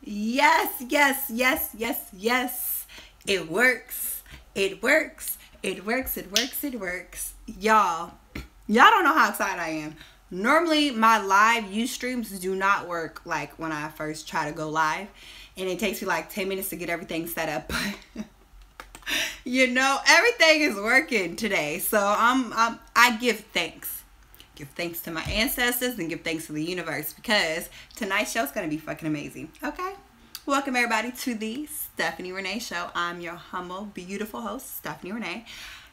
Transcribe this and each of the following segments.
Yes, yes, yes, yes, yes. It works. It works. It works. It works. It works. Y'all don't know how excited I am. Normally, my live Ustreams do not work like when I first try to go live. And it takes me like 10 minutes to get everything set up. But everything is working today. So I give thanks. Give thanks to my ancestors and give thanks to the universe because tonight's show is going to be fucking amazing. Okay? Welcome everybody to the Stephanie Renee Show. I'm your humble, beautiful host, Stephanie Renee.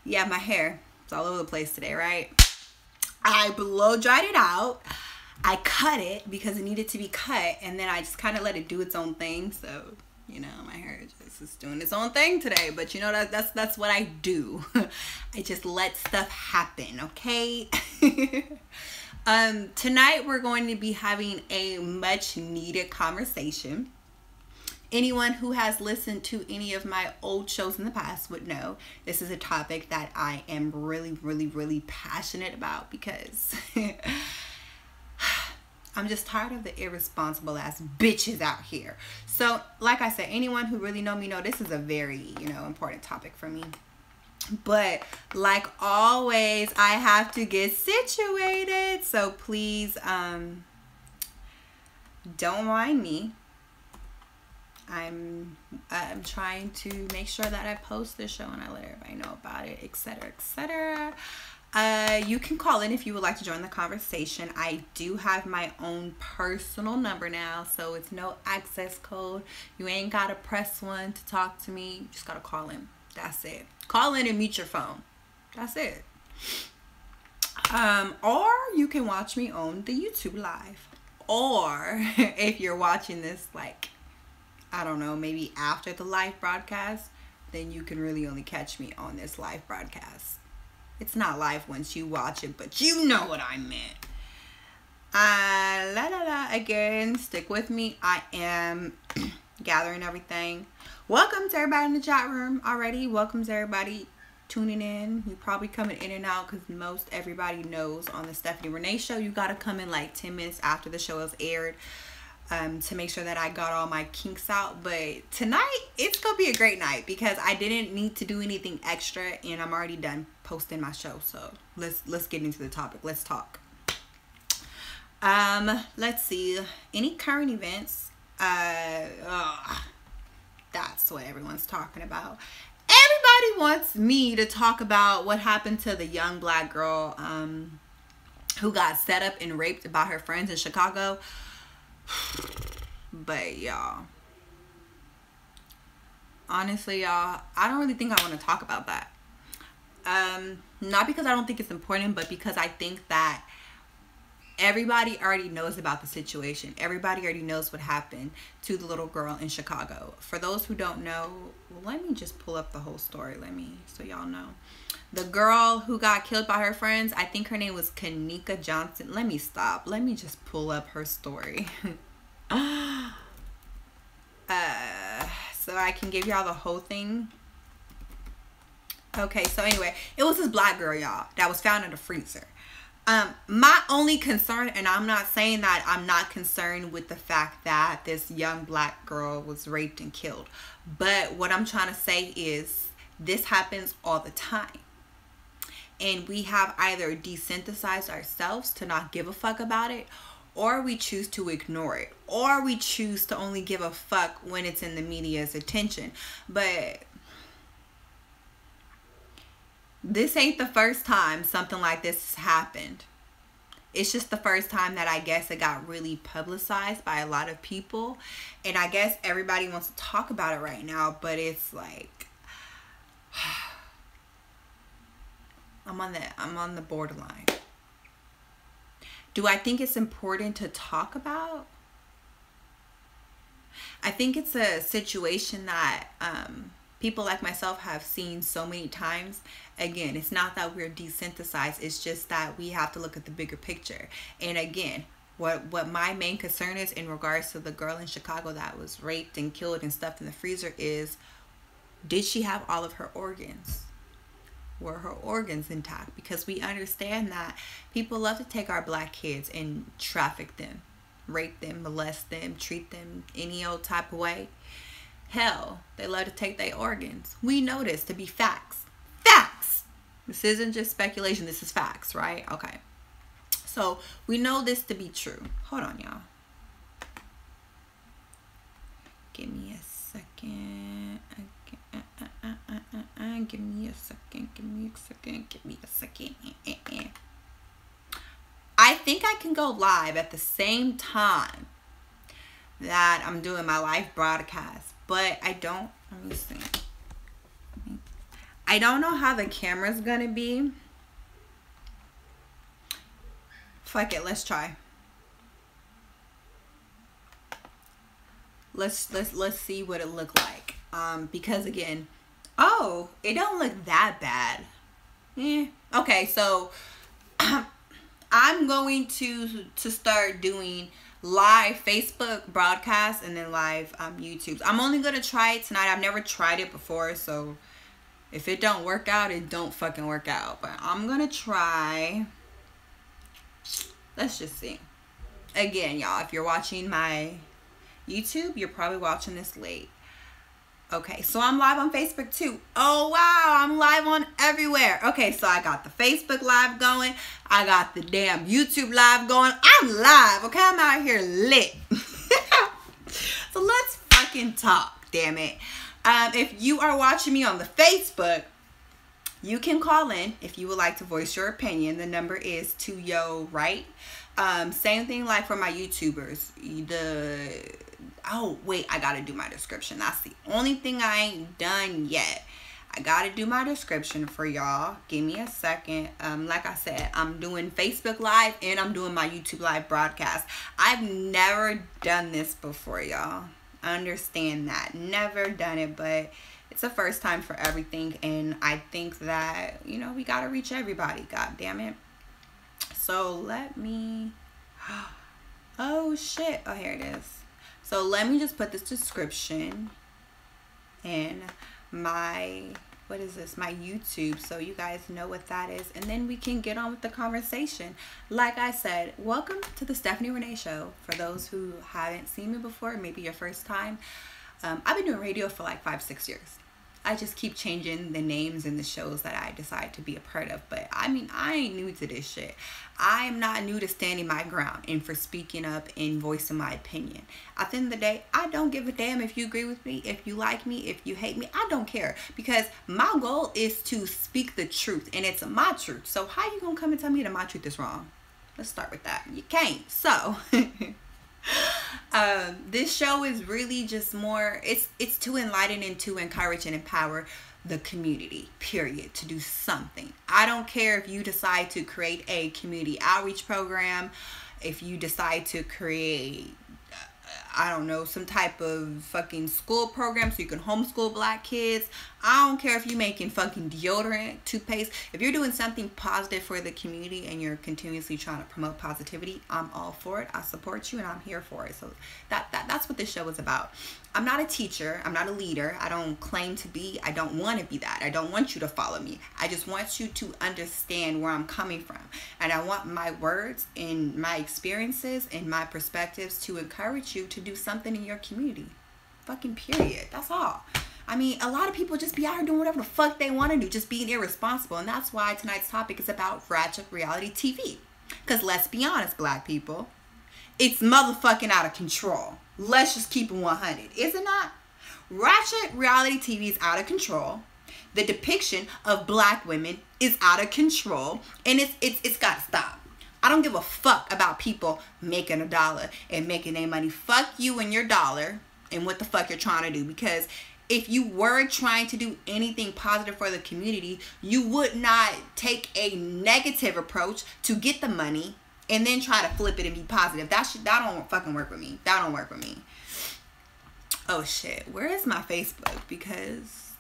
Yeah, my hair, it's all over the place today, right? I blow dried it out. I cut it because it needed to be cut, and then I just kind of let it do its own thing. So, my hair just is doing its own thing today. But that's what I do. I just let stuff happen, okay? Tonight we're going to be having a much needed conversation. Anyone who has listened to any of my old shows in the past would know this is a topic that I am really, really, really passionate about because I'm just tired of the irresponsible ass bitches out here. So, like I said, anyone who really know me know this is a very, important topic for me. But like always, I have to get situated. So please, don't mind me. I'm trying to make sure that I post this show and I let everybody know about it, etc., etc. You can call in if you would like to join the conversation. I do have my own personal number now, so it's no access code. You ain't gotta press one to talk to me. You just gotta call in. That's it. Call in and mute your phone. That's it. Or you can watch me on the YouTube live. Or if you're watching this I don't know, maybe after the live broadcast, then you can really only catch me on this live broadcast. It's not live once you watch it, but you know what I meant. Again, stick with me. I am gathering everything. Welcome to everybody in the chat room already. Welcome to everybody tuning in. You're probably coming in and out because most everybody knows on the Stephanie Renee Show, you got to come in like 10 minutes after the show is aired. To make sure that I got all my kinks out. But tonight, it's going to be a great night because I didn't need to do anything extra and I'm already done posting my show. So let's get into the topic. Let's talk. Let's see. Any current events? That's what everyone's talking about. Everybody wants me to talk about what happened to the young black girl who got set up and raped by her friends in Chicago. But y'all, honestly, y'all, I don't really think I want to talk about that. Not because I don't think it's important, but because I think that everybody already knows about the situation. Everybody already knows what happened to the little girl in Chicago. For those who don't know, well, let me just pull up the whole story. So y'all know. The girl who got killed by her friends, I think her name was Kanika Johnson. Let me stop. Let me just pull up her story. So I can give y'all the whole thing. Okay, so anyway, it was this black girl, y'all, that was found in a freezer. My only concern, and I'm not saying that I'm not concerned with the fact that this young black girl was raped and killed. But what I'm trying to say is this happens all the time. And we have either desensitized ourselves to not give a fuck about it, or we choose to ignore it, or we choose to only give a fuck when it's in the media's attention. But this ain't the first time something like this has happened. It's just the first time that I guess it got really publicized by a lot of people. And I guess everybody wants to talk about it right now, but it's like I'm on the borderline. Do I think it's important to talk about? I think it's a situation that people like myself have seen so many times. Again, it's not that we're desensitized. It's just that we have to look at the bigger picture. And again, what my main concern is in regards to the girl in Chicago that was raped and killed and stuffed in the freezer is, did she have all of her organs? Were her organs intact? Because we understand that people love to take our black kids and traffic them, rape them, molest them, treat them any old type of way. Hell, they love to take their organs. We know this to be facts. Facts! This isn't just speculation. This is facts, right? Okay. So, we know this to be true. Hold on, y'all. Give me a second. Give me a second. Give me a second. Give me a second. I think I can go live at the same time that I'm doing my live broadcast, but I don't. Let me see. I don't know how the camera's gonna be. Fuck it, let's try. Let's see what it look like. Because again, oh, it don't look that bad. Okay, so I'm going to start doing live Facebook broadcasts and then live YouTube. I'm only gonna try it tonight. I've never tried it before, so if it don't work out, it don't fucking work out. But I'm gonna try. Let's just see. Again, y'all, if you're watching my YouTube, you're probably watching this late. Okay, so I'm live on Facebook too. Oh wow, I'm live on everywhere. Okay, so I got the Facebook live going. I got the damn YouTube live going. I'm live, okay? I'm out here lit. So let's fucking talk, damn it. If you are watching me on the Facebook, you can call in if you would like to voice your opinion. The number is to yo right. Same thing like for my YouTubers. Oh wait, I gotta do my description. That's the only thing I ain't done yet. I gotta do my description for y'all. Give me a second. Like I said, I'm doing Facebook live and I'm doing my YouTube live broadcast. I've never done this before, y'all. I understand that. Never done it, but it's a first time for everything, and I think that, you know, we gotta reach everybody. God damn it. So let me. Oh shit. Oh, here it is. So let me just put this description in my, what is this? My YouTube, so you guys know what that is, and then we can get on with the conversation. Like I said, welcome to the Stephanie Renee Show. For those who haven't seen me before, maybe your first time, I've been doing radio for like 5-6 years. I just keep changing the names and the shows that I decide to be a part of. But I mean, I ain't new to this shit. I am not new to standing my ground and for speaking up and voicing my opinion. At the end of the day, I don't give a damn if you agree with me, if you like me, if you hate me. I don't care, because my goal is to speak the truth, and it's my truth. So how you gonna come and tell me that my truth is wrong? Let's start with that. You can't. So this show is really just more, it's to enlighten and to encourage and empower the community, period, to do something. I don't care if you decide to create a community outreach program, if you decide to create, I don't know, some type of fucking school program so you can homeschool black kids. I don't care if you're making fucking deodorant, toothpaste. If you're doing something positive for the community and you're continuously trying to promote positivity, I'm all for it. I support you and I'm here for it. So that's what this show is about. I'm not a teacher. I'm not a leader. I don't claim to be. I don't want to be that. I don't want you to follow me. I just want you to understand where I'm coming from. And I want my words and my experiences and my perspectives to encourage you to do something in your community. Fucking period. That's all. I mean, a lot of people just be out here doing whatever the fuck they want to do, just being irresponsible. And that's why tonight's topic is about Ratchet reality TV. Because let's be honest, black people, it's motherfucking out of control. Let's just keep it 100. Is it not? Ratchet reality TV is out of control. The depiction of black women is out of control. And it's got to stop. I don't give a fuck about people making $1 and making their money. Fuck you and your dollar and what the fuck you're trying to do. Because if you were trying to do anything positive for the community, you would not take a negative approach to get the money and then try to flip it and be positive. That don't fucking work with me. That don't work with me. Oh shit, where is my Facebook? Because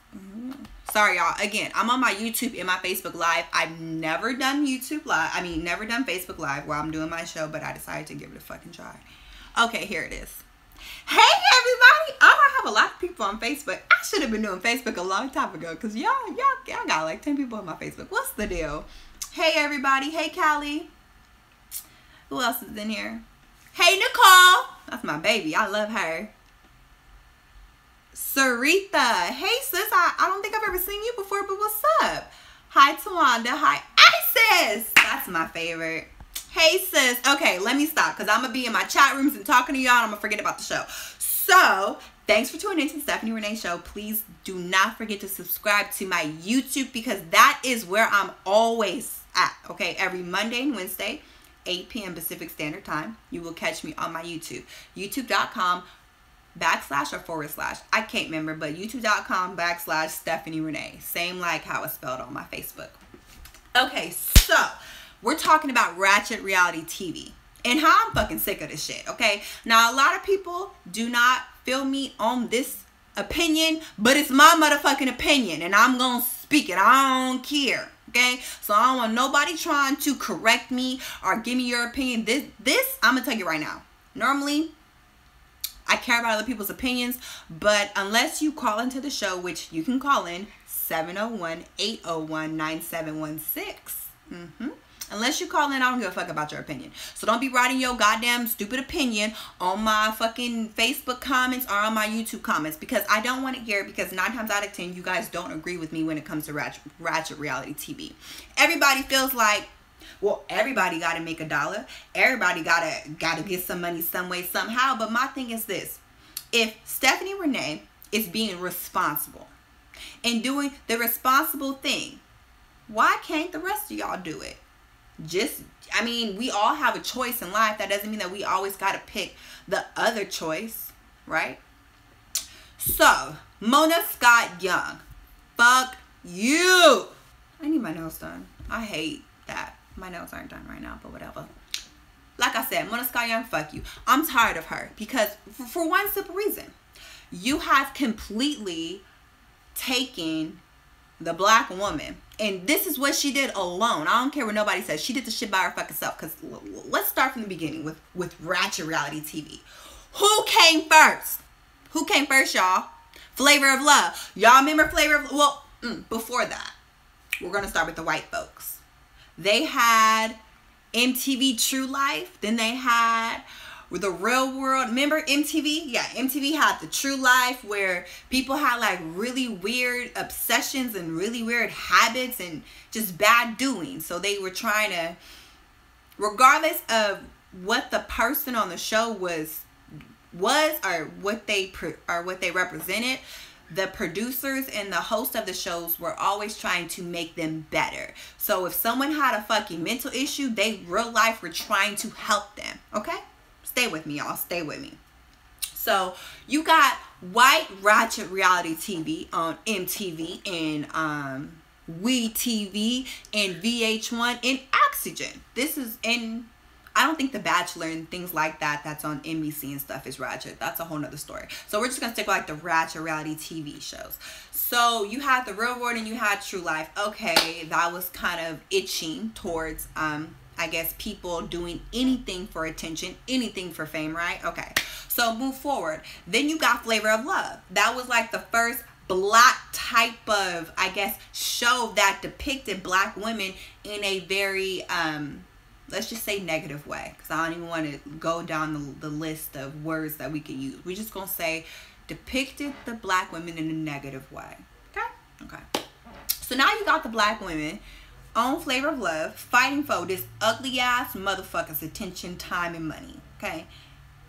sorry y'all, again, I'm on my YouTube and my Facebook live. I've never done YouTube live. I mean, never done Facebook live while I'm doing my show, but I decided to give it a fucking try. Okay, here it is. Hey everybody! Oh, I have a lot of people on Facebook. I should have been doing Facebook a long time ago, because y'all got like 10 people on my Facebook. What's the deal? Hey everybody. Hey Callie. Who else is in here? Hey, Nicole. That's my baby. I love her. Sarita. Hey, sis. I don't think I've ever seen you before, but what's up? Hi, Tawanda. Hi, Isis. That's my favorite. Hey, sis. Okay, let me stop because I'm going to be in my chat rooms and talking to y'all and I'm going to forget about the show. So, thanks for tuning into the Stephanie Renee Show. Please do not forget to subscribe to my YouTube because that is where I'm always at. Okay, every Monday and Wednesday, 8 p.m. Pacific Standard Time, you will catch me on my YouTube. YouTube.com// I can't remember, but youtube.com/ Stephanie Renee. Same like how it's spelled on my Facebook. Okay, so we're talking about Ratchet reality TV and how I'm fucking sick of this shit, okay? Now, a lot of people do not feel me on this opinion, but it's my motherfucking opinion, and I'm gonna speak it. I don't care, okay? So I don't want nobody trying to correct me or give me your opinion. This I'm gonna tell you right now. Normally, I care about other people's opinions, but unless you call into the show, which you can call in 701-801-9716. Unless you call in, I don't give a fuck about your opinion. So don't be writing your goddamn stupid opinion on my fucking Facebook comments or on my YouTube comments because I don't want to hear it because 9 times out of 10, you guys don't agree with me when it comes to Ratchet reality TV. Everybody feels like, well, everybody got to make $1. Everybody gotta get some money some way, somehow. But my thing is this. If Stephanie Renee is being responsible and doing the responsible thing, why can't the rest of y'all do it? I mean, we all have a choice in life. That doesn't mean that we always got to pick the other choice, right? So, Mona Scott Young. Fuck you. I need my nails done. I hate that. My nails aren't done right now, but whatever. Like I said, Mona Scott Young, fuck you. I'm tired of her because for one simple reason. You have completely taken the black woman, and this is what she did alone. I don't care what nobody says. She did the shit by her fucking self. Because let's start from the beginning with Ratchet reality TV. Who came first? Who came first, y'all? Flavor of Love. Y'all remember Flavor of Love? Well, before that, we're going to start with the white folks. They had MTV True Life. Then they had The Real World. Remember MTV? Yeah, MTV had the True Life where people had like really weird obsessions and really weird habits and just bad doing. So they were trying to, regardless of what the person on the show was or what they represented, the producers and the host of the shows were always trying to make them better. So if someone had a fucking mental issue, they real life were trying to help them. Okay? Stay with me, y'all. Stay with me. So you got white Ratchet reality TV on MTV and WeTV and VH1 and Oxygen. This is in, I don't think The Bachelor and things like that that's on NBC and stuff is Ratchet. That's a whole nother story. So we're just going to stick with like the Ratchet reality TV shows. So you had The Real World and you had True Life. Okay, that was kind of itching towards I guess people doing anything for attention, anything for fame, right? Okay, so move forward. Then you got Flavor of Love. That was like the first black type of, I guess, show that depicted black women in a very, let's just say negative way. Because I don't even want to go down the list of words that we could use. We're just going to say depicted the black women in a negative way. Okay? Okay. So now you got the black women on Flavor of Love fighting for this ugly ass motherfucker's attention, time, and money. Okay,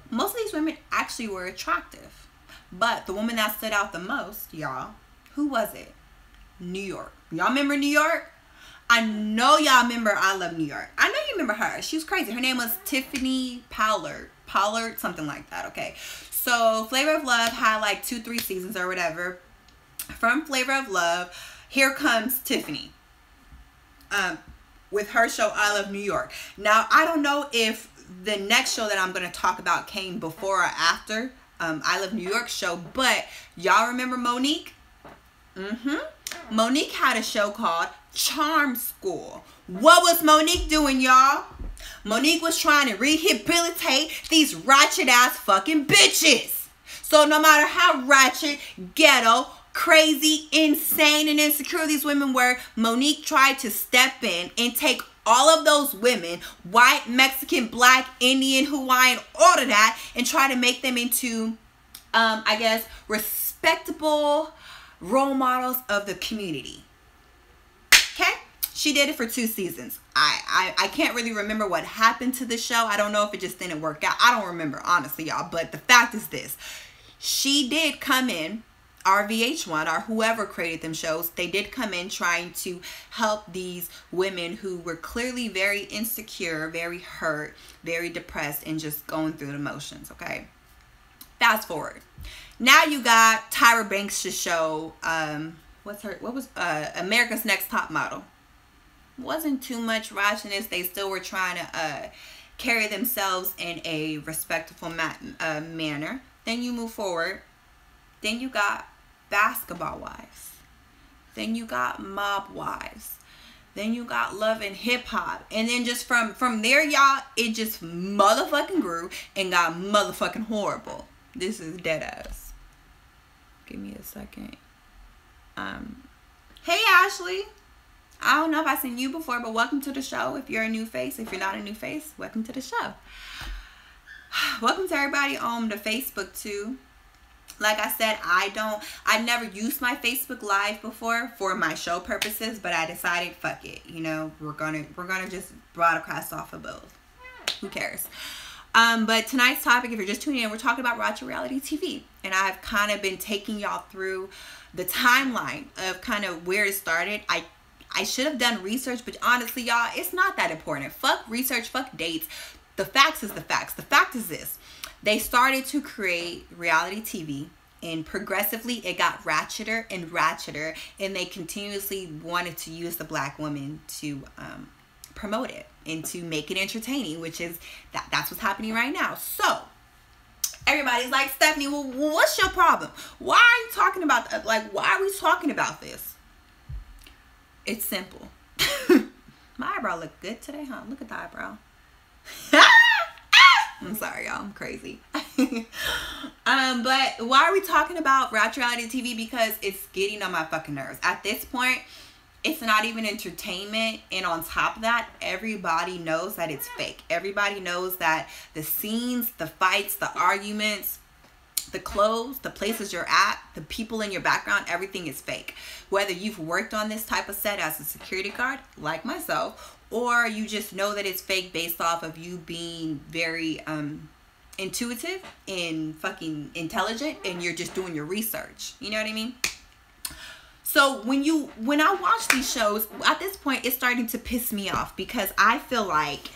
most of these women actually were attractive, but the woman that stood out the most, y'all, who was it? New York. Y'all remember New York? I know y'all remember I Love New York. I know you remember her. She was crazy. Her name was Tiffany Pollard, something like that. Okay, so Flavor of Love had like 2-3 seasons or whatever. From Flavor of Love, here comes Tiffany. With her show I Love New York. Now, I don't know if the next show that I'm going to talk about came before or after I Love New York show, but y'all remember Monique? Monique had a show called Charm School. What was Monique doing, y'all? Monique was trying to rehabilitate these ratchet ass fucking bitches. So no matter how ratchet, ghetto, crazy, insane, and insecure these women were, Monique tried to step in and take all of those women, white, Mexican, black, Indian, Hawaiian, all of that, and try to make them into, I guess, respectable role models of the community. Okay? She did it for 2 seasons. I can't really remember what happened to the show. I don't know if it just didn't work out. I don't remember, honestly, y'all. But the fact is this. She did come in, our VH1, or whoever created them shows, they did come in trying to help these women who were clearly very insecure, very hurt, very depressed, and just going through the motions, okay? Fast forward. Now you got Tyra Banks' show, what was America's Next Top Model. Wasn't too much ratchetness. They still were trying to carry themselves in a respectful manner. Then you move forward. Then you got Basketball Wives. Then you got Mob Wives. Then you got Love and Hip Hop. And then just from there, y'all, it just motherfucking grew and got motherfucking horrible. This is dead ass. Give me a second. Hey, Ashley. I don't know if I've seen you before, but welcome to the show. If you're a new face, if you're not a new face, welcome to the show. Welcome to everybody on the Facebook too. Like I said, I never used my Facebook Live before for my show purposes, but I decided, fuck it. You know, we're gonna just broadcast off of both. Who cares? But tonight's topic, if you're just tuning in, we're talking about Ratchet reality TV. And I've kind of been taking y'all through the timeline of kind of where it started. I should have done research, but honestly, y'all, it's not that important. Fuck research, fuck dates. The facts is the facts. The fact is this. They started to create reality TV, and progressively it got ratcheter and ratcheter, and they continuously wanted to use the black woman to promote it and to make it entertaining, which is that's what's happening right now. So everybody's like, Stephanie, well, what's your problem? Why are you talking about that? Like, why are we talking about this? It's simple. My eyebrow look good today, huh? Look at the eyebrow. I'm sorry, y'all. I'm crazy. But why are we talking about Ratchet reality TV? Because it's getting on my fucking nerves. At this point, it's not even entertainment. And on top of that, everybody knows that it's fake. Everybody knows that the scenes, the fights, the arguments, the clothes, the places you're at, the people in your background, everything is fake. Whether you've worked on this type of set as a security guard, like myself, or you just know that it's fake based off of you being very intuitive and fucking intelligent, and you're just doing your research. You know what I mean? So when I watch these shows, at this point, it's starting to piss me off because I feel like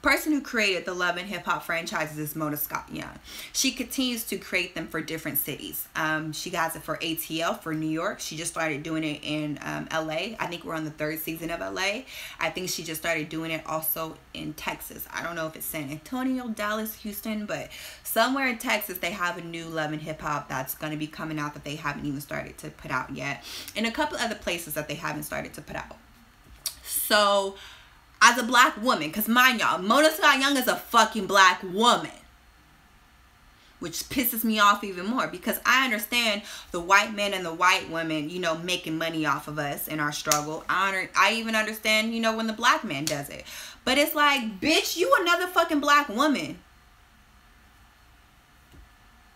person who created the Love and Hip Hop franchises is Mona Scott Young. She continues to create them for different cities. She got it for ATL for New York. She just started doing it in LA. I think we're on the 3rd season of LA. I think she just started doing it also in Texas. I don't know if it's San Antonio, Dallas, Houston, but somewhere in Texas they have a new Love and Hip Hop that's going to be coming out that they haven't even started to put out yet. And a couple other places that they haven't started to put out. So as a black woman, because mind y'all, Mona Scott Young is a fucking black woman, which pisses me off even more because I understand the white men and the white women, you know, making money off of us in our struggle. I even understand, you know, when the black man does it. But it's like, bitch, you another fucking black woman.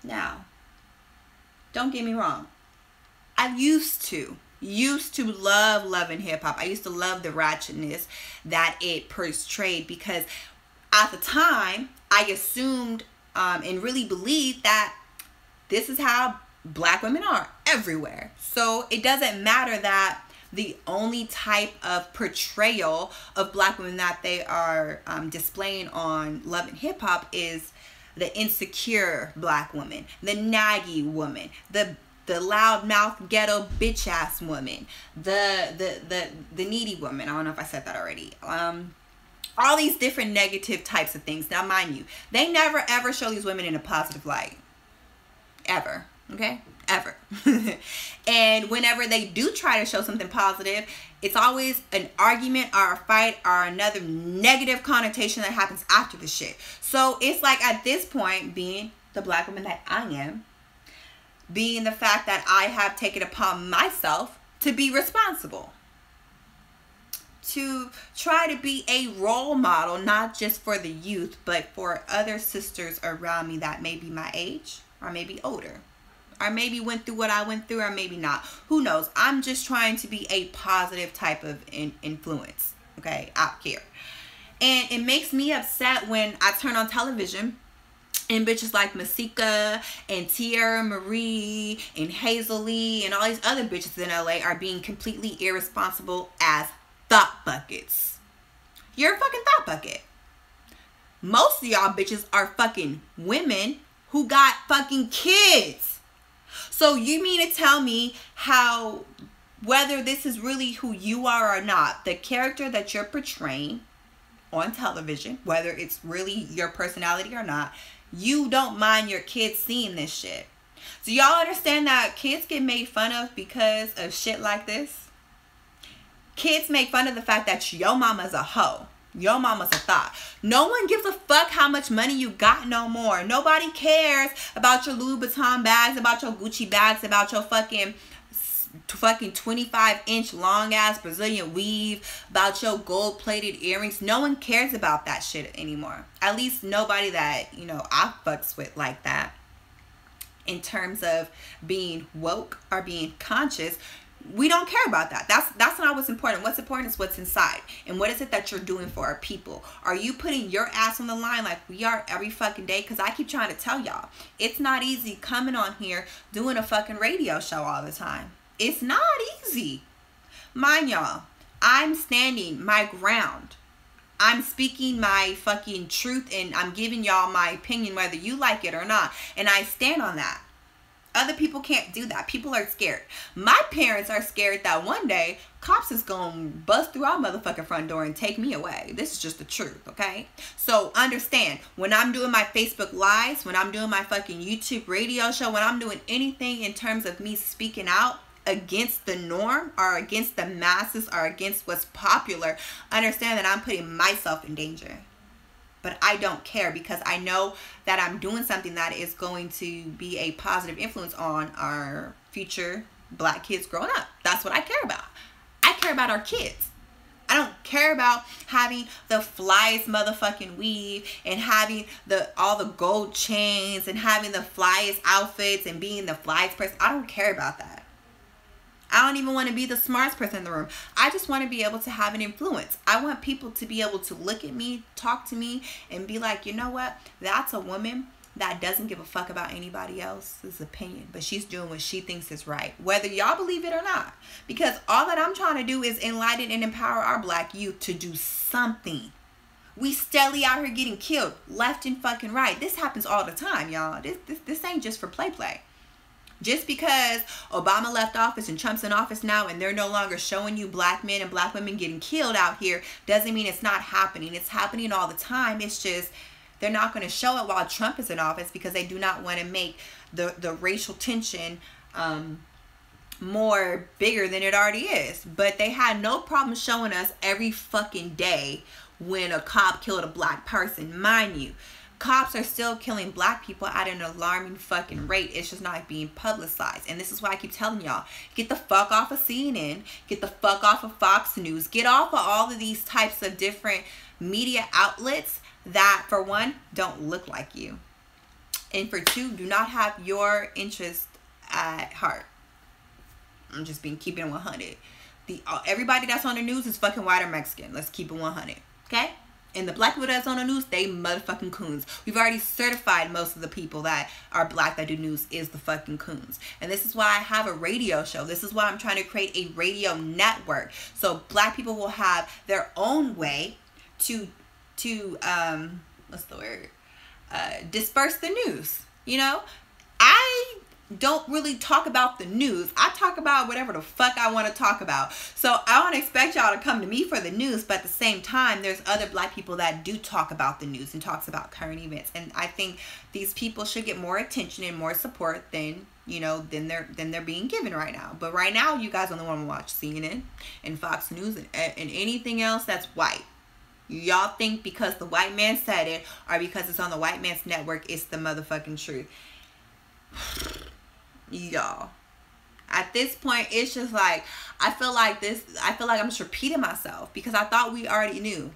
Now, don't get me wrong. I used to love and hip hop. I used to love the ratchetness that it portrayed because at the time I assumed and really believed that this is how black women are everywhere. So it doesn't matter that the only type of portrayal of black women that they are displaying on Love and Hip Hop is the insecure black woman, the naggy woman, the loudmouth ghetto bitch ass woman, the needy woman. I don't know if I said that already. All these different negative types of things. Now mind you, they never ever show these women in a positive light. Ever. Okay? Ever. And whenever they do try to show something positive, it's always an argument or a fight or another negative connotation that happens after the shit. So it's like at this point, being the black woman that I am, being the fact that I have taken upon myself to be responsible. to try to be a role model, not just for the youth, but for other sisters around me that may be my age or maybe older, or maybe went through what I went through, or maybe not. Who knows? I'm just trying to be a positive type of influence, okay, out here. And it makes me upset when I turn on television and bitches like Masika and Tierra Marie and Hazel Lee and all these other bitches in LA are being completely irresponsible as thought buckets. You're a fucking thought bucket. Most of y'all bitches are fucking women who got fucking kids. So you mean to tell me how, whether this is really who you are or not, the character that you're portraying on television, whether it's really your personality or not, you don't mind your kids seeing this shit? Do y'all understand that kids get made fun of because of shit like this? Kids make fun of the fact that your mama's a hoe. Your mama's a thought. No one gives a fuck how much money you got no more. Nobody cares about your Louis Vuitton bags, about your Gucci bags, about your fucking 25-inch long ass Brazilian weave, about your gold plated earrings. No one cares about that shit anymore. At least nobody that, you know, I fucks with like that. In terms of being woke or being conscious, we don't care about that. That's not what's important. What's important is what's inside. And what is it that you're doing for our people? Are you putting your ass on the line like we are every fucking day? Because I keep trying to tell y'all, it's not easy coming on here doing a fucking radio show all the time. It's not easy. Mind y'all, I'm standing my ground. I'm speaking my fucking truth, and I'm giving y'all my opinion whether you like it or not. And I stand on that. Other people can't do that. People are scared. My parents are scared that one day cops is gonna bust through our motherfucking front door and take me away. This is just the truth, okay? So understand, when I'm doing my Facebook lives, when I'm doing my fucking YouTube radio show, when I'm doing anything in terms of me speaking out against the norm or against the masses or against what's popular, understand that I'm putting myself in danger. But I don't care, because I know that I'm doing something that is going to be a positive influence on our future black kids growing up. That's what I care about. I care about our kids. I don't care about having the flyest motherfucking weave and having all the gold chains and having the flyest outfits and being the flyest person. I don't care about that. I don't even want to be the smartest person in the room. I just want to be able to have an influence. I want people to be able to look at me, talk to me, and be like, you know what? That's a woman that doesn't give a fuck about anybody else's opinion, but she's doing what she thinks is right, whether y'all believe it or not. Because all that I'm trying to do is enlighten and empower our black youth to do something. We steadily out here getting killed left and fucking right. This happens all the time, y'all. This ain't just for play. Just because Obama left office and Trump's in office now and they're no longer showing you black men and black women getting killed out here doesn't mean it's not happening. It's happening all the time. It's just they're not going to show it while Trump is in office because they do not want to make the racial tension more bigger than it already is. But they had no problem showing us every fucking day when a cop killed a black person. Mind you, cops are still killing black people at an alarming fucking rate. It's just not being publicized. And this is why I keep telling y'all, get the fuck off of CNN. Get the fuck off of Fox News. Get off of all of these types of different media outlets that, for one, don't look like you. And for two, do not have your interest at heart. I'm just keeping it 100. Everybody that's on the news is fucking white or Mexican. Let's keep it 100. Okay? And the black people that's on the news, they motherfucking coons. We've already certified most of the people that are black that do news is the fucking coons. And this is why I have a radio show. This is why I'm trying to create a radio network. So black people will have their own way to what's the word? Disperse the news. You know? I don't really talk about the news. I talk about whatever the fuck I want to talk about. So I don't expect y'all to come to me for the news, but at the same time, there's other black people that do talk about the news and talks about current events. And I think these people should get more attention and more support than, you know, than they're being given right now. But right now, you guys only want to watch CNN and Fox News and anything else that's white. Y'all think because the white man said it or because it's on the white man's network, it's the motherfucking truth. Y'all, At this point, it's just like, I feel like I'm just repeating myself because I thought we already knew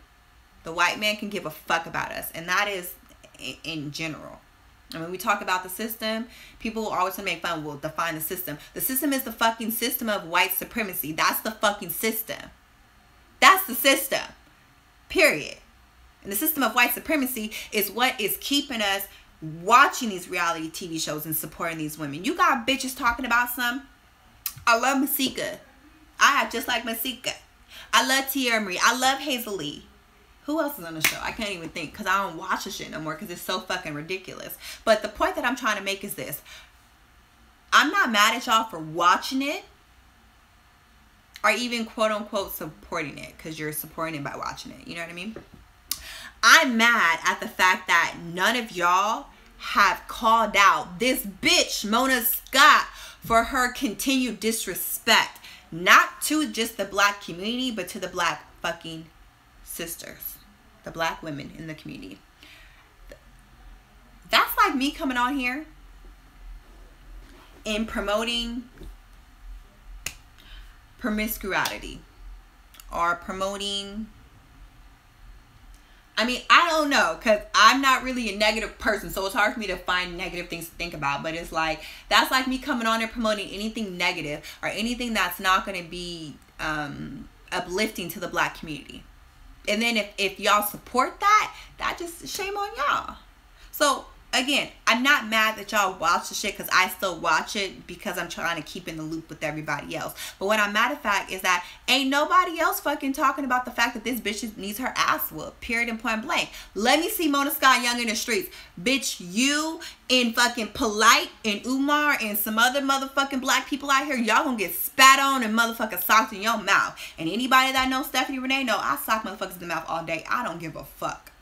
the white man can give a fuck about us. And that is in general. And when we talk about the system, people will always make fun. We'll define the system. The system is the fucking system of white supremacy. That's the fucking system. That's the system. Period. And the system of white supremacy is what is keeping us watching these reality TV shows and supporting these women. You got bitches talking about some. I love Masika. I act just like Masika. I love Tia Marie. I love Hazel Lee. Who else is on the show? I can't even think because I don't watch the shit no more because it's so fucking ridiculous. But the point that I'm trying to make is this. I'm not mad at y'all for watching it or even quote unquote supporting it because you're supporting it by watching it. You know what I mean? I'm mad at the fact that none of y'all have called out this bitch, Mona Scott, for her continued disrespect. Not to just the black community, but to the black fucking sisters. The black women in the community. That's like me coming on here and promoting promiscuity. Or promoting... I mean, I don't know, because I'm not really a negative person, so it's hard for me to find negative things to think about. But it's like, that's like me coming on and promoting anything negative or anything that's not going to be uplifting to the black community. And then if y'all support that, that just shame on y'all. So, again, I'm not mad that y'all watch the shit because I still watch it because I'm trying to keep in the loop with everybody else. But what I'm mad at fact is that ain't nobody else fucking talking about the fact that this bitch needs her ass whooped. Period and point blank. Let me see Mona Scott Young in the streets. Bitch, you and fucking Polite and Umar and some other motherfucking black people out here, y'all gonna get spat on and motherfucking socked in your mouth. And anybody that knows Stephanie Renee know I sock motherfuckers in the mouth all day. I don't give a fuck.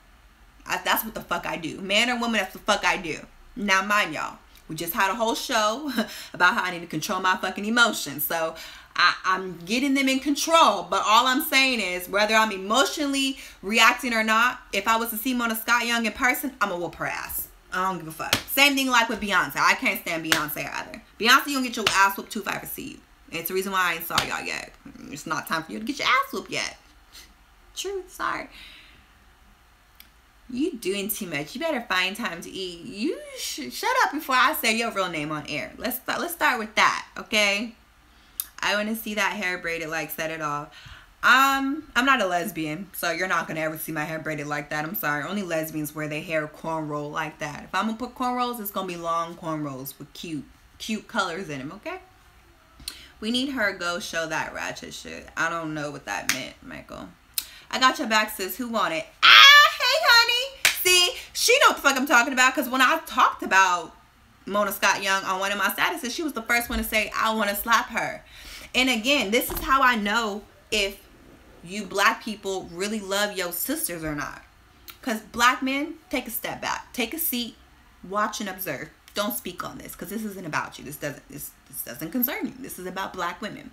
That's what the fuck I do. Man or woman, that's the fuck I do. Now, mind y'all, we just had a whole show about how I need to control my fucking emotions. So, I'm getting them in control. But all I'm saying is, whether I'm emotionally reacting or not, if I was to see Mona Scott Young in person, I'm gonna whoop her ass. I don't give a fuck. Same thing like with Beyonce. I can't stand Beyonce either. Beyonce, you gonna get your ass whooped too if I ever see you. It's the reason why I ain't saw y'all yet. It's not time for you to get your ass whooped yet. Truth, sorry. You doing too much. You better find time to eat. You shut up before I say your real name on air. Let's start with that, okay? I want to see that hair braided like Set It Off. I'm not a lesbian, so you're not gonna ever see my hair braided like that. I'm sorry. Only lesbians wear their hair cornrow like that. If I'm gonna put cornrows, it's gonna be long cornrows with cute colors in them, okay? We need her to go show that Ratchet shit. I don't know what that meant, Michael. I got your back, sis. Who want it? Hey, honey. See, she know what the fuck I'm talking about because when I talked about Mona Scott Young on one of my statuses, she was the first one to say, I want to slap her. And again, this is how I know if you black people really love your sisters or not. Because black men, take a step back. Take a seat. Watch and observe. Don't speak on this because this isn't about you. This doesn't concern you. This is about black women.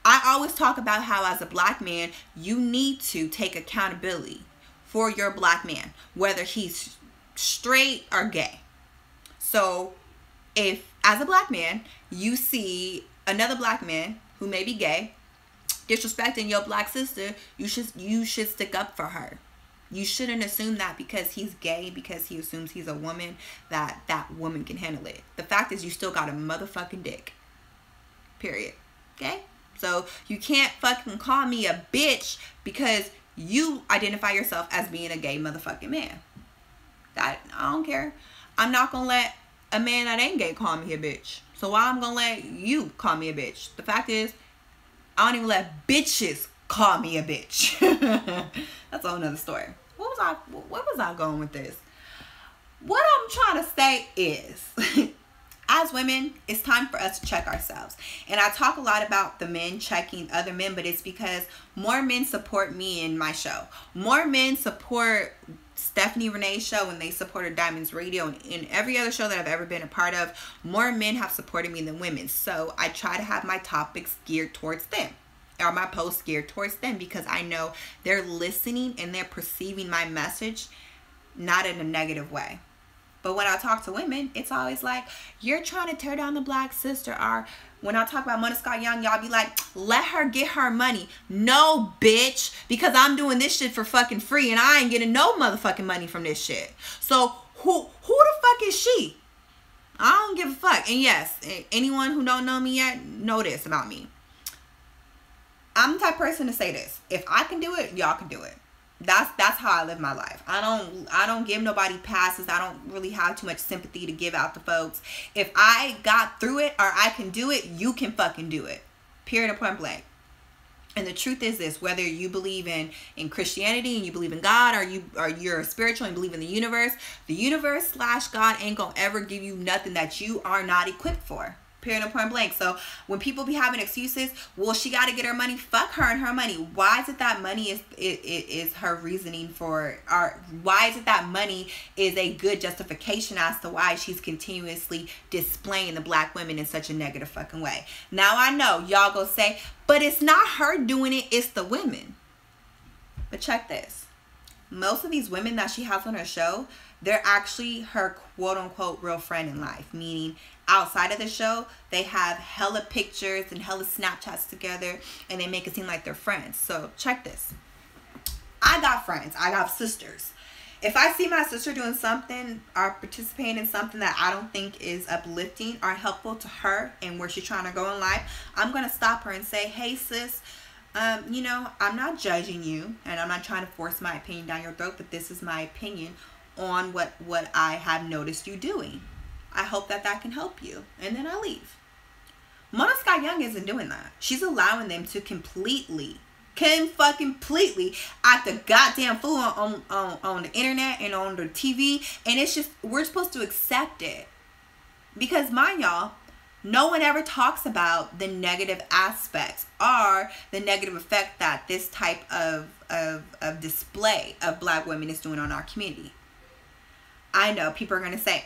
I always talk about how as a black man, you need to take accountability for your black man, whether he's straight or gay. So if as a black man, you see another black man who may be gay disrespecting your black sister, you should stick up for her. You shouldn't assume that because he's gay, because he assumes he's a woman, that woman can handle it. The fact is you still got a motherfucking dick. Period. Okay? So you can't fucking call me a bitch because you identify yourself as being a gay motherfucking man. I don't care. I'm not going to let a man that ain't gay call me a bitch. So why I'm going to let you call me a bitch? The fact is, I don't even let bitches call me a bitch. That's a whole nother story. Where was I going with this? What I'm trying to say is... As women, it's time for us to check ourselves. And I talk a lot about the men checking other men, but it's because more men support me in my show. More men support Stephanie Renee's show and they supported Diamonds Radio and in every other show that I've ever been a part of. More men have supported me than women. So I try to have my topics geared towards them or my posts geared towards them because I know they're listening and they're perceiving my message not in a negative way. But when I talk to women, it's always like, you're trying to tear down the black sister. Or when I talk about Mona Scott Young, y'all be like, let her get her money. No, bitch. Because I'm doing this shit for fucking free and I ain't getting no motherfucking money from this shit. So who the fuck is she? I don't give a fuck. And yes, anyone who don't know me yet, know this about me. I'm the type of person to say this. If I can do it, y'all can do it. That's how I live my life. I don't give nobody passes. I don't really have too much sympathy to give out to folks. If I got through it or I can do it, you can fucking do it. Period and point blank. And the truth is this, whether you believe in Christianity and you believe in God, or you're spiritual and believe in the universe / God ain't gonna ever give you nothing that you are not equipped for. Period and point blank. So when people be having excuses, well, she got to get her money. Fuck her and her money. Why is it that money is her reasoning for, or why is it that money is a good justification as to why she's continuously displaying the black women in such a negative fucking way? Now I know y'all go say, but it's not her doing it, it's the women. But check this. Most of these women that she has on her show, they're actually her quote unquote real friend in life, meaning outside of the show, they have hella pictures and hella Snapchats together and they make it seem like they're friends. So check this. I got friends. I got sisters. If I see my sister doing something or participating in something that I don't think is uplifting or helpful to her and where she's trying to go in life, I'm going to stop her and say, hey sis, you know, I'm not judging you and I'm not trying to force my opinion down your throat, but this is my opinion on what I have noticed you doing. I hope that can help you. And then I leave. Mona Scott Young isn't doing that. She's allowing them to completely act a goddamn fool on the internet and on the TV. And it's just, we're supposed to accept it. Because mind y'all, no one ever talks about the negative aspects or the negative effect that this type of display of black women is doing on our community. I know people are going to say,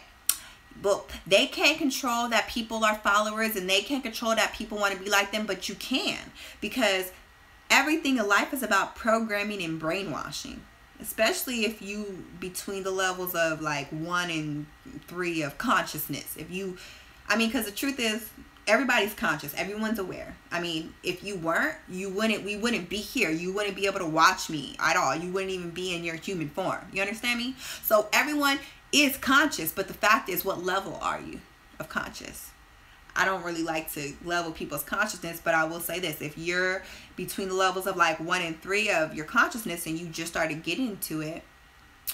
well, they can't control that people are followers and they can't control that people want to be like them, but you can, because everything in life is about programming and brainwashing, especially if you between the levels of like 1 and 3 of consciousness. Because the truth is, everybody's conscious, everyone's aware. I mean, if you weren't, we wouldn't be here. You wouldn't be able to watch me at all. You wouldn't even be in your human form. You understand me? So everyone is conscious, but the fact is, what level are you of conscious? I don't really like to level people's consciousness, but I will say this: if you're between the levels of like 1 and 3 of your consciousness and you just started getting into it,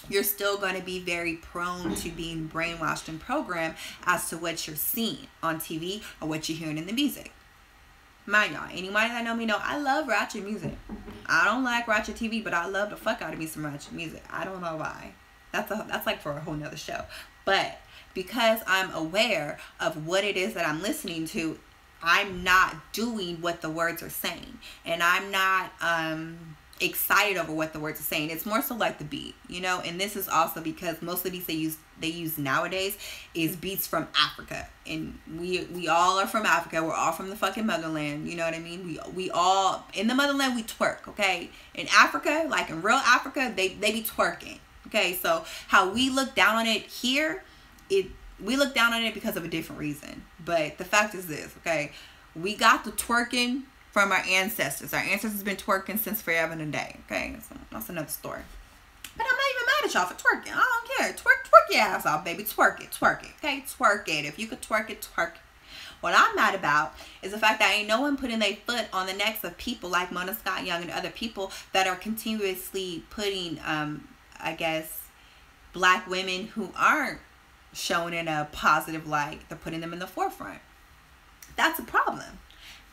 you're still going to be very prone to being brainwashed and programmed as to what you're seeing on TV or what you're hearing in the music. Mind y'all, anybody that know me know I love Ratchet music. I don't like Ratchet TV, but I love the fuck out of me some Ratchet music. I don't know why. That's like for a whole nother show. But because I'm aware of what it is that I'm listening to, I'm not doing what the words are saying. And I'm not excited over what the words are saying. It's more so like the beat, you know. And this is also because most of the beats they use nowadays is beats from Africa. And we all are from Africa. We're all from the fucking motherland. You know what I mean? We all, in the motherland, we twerk, okay? In Africa, like in real Africa, they be twerking. Okay, so how we look down on it here, we look down on it because of a different reason. But the fact is this, okay? We got the twerking from our ancestors. Our ancestors been twerking since forever and a day, okay? So that's another story. But I'm not even mad at y'all for twerking. I don't care. Twerk your ass off, baby. Twerk it, okay? Twerk it. If you could twerk it, twerk it. What I'm mad about is the fact that ain't no one putting their foot on the necks of people like Mona Scott Young and other people that are continuously putting I guess black women who aren't shown in a positive light, they're putting them in the forefront. That's a problem.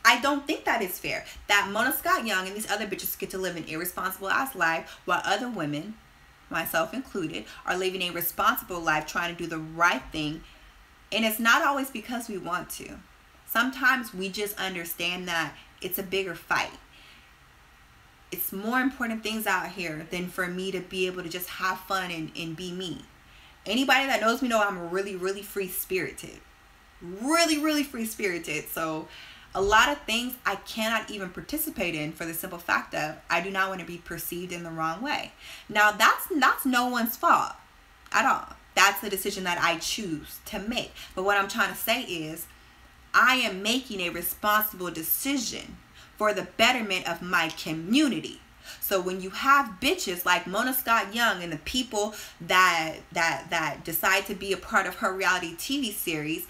I don't think that is fair that Mona Scott Young and these other bitches get to live an irresponsible ass life while other women, myself included, are living a responsible life trying to do the right thing. And it's not always because we want to. Sometimes we just understand that it's a bigger fight. It's more important things out here than for me to be able to just have fun and be me. Anybody that knows me know I'm really, really free-spirited. Really free-spirited. So a lot of things I cannot even participate in for the simple fact that I do not want to be perceived in the wrong way. Now, that's no one's fault at all. That's that's the decision that I choose to make. But what I'm trying to say is, I am making a responsible decision for the betterment of my community. So when you have bitches like Mona Scott Young and the people that decide to be a part of her reality TV series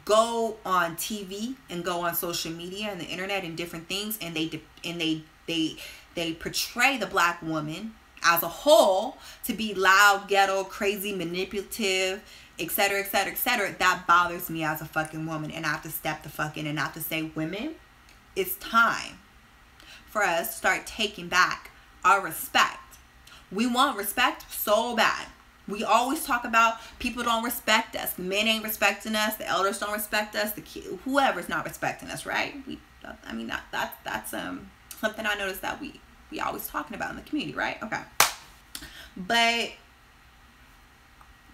go on TV and go on social media and the internet and different things, and they portray the black woman as a whole to be loud, ghetto, crazy, manipulative, etc., etc., etc., that bothers me as a fucking woman. And I have to step the fuck in and I have to say, women, it's time for us to start taking back our respect. We want respect so bad. We always talk about people don't respect us. Men ain't respecting us. The elders don't respect us. Whoever's not respecting us, right? That's something I noticed that we always talking about in the community, right? Okay. But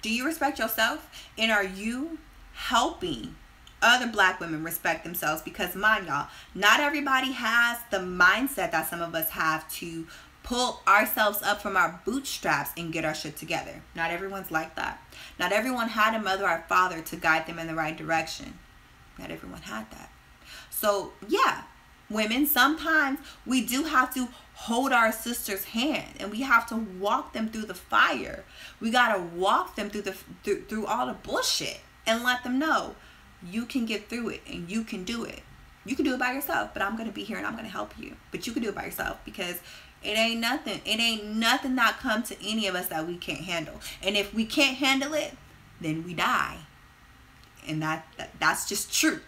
do you respect yourself? And are you helping other black women respect themselves? Because mind y'all, not everybody has the mindset that some of us have to pull ourselves up from our bootstraps and get our shit together. Not everyone's like that. Not everyone had a mother or father to guide them in the right direction. Not everyone had that. So yeah, women, sometimes we do have to hold our sister's hand and we have to walk them through the fire. We gotta walk them through all the bullshit and let them know you can get through it and you can do it. You can do it by yourself, but I'm gonna be here and I'm gonna help you. But you can do it by yourself, because it ain't nothing that comes to any of us that we can't handle. And if we can't handle it, then we die. And that's just truth.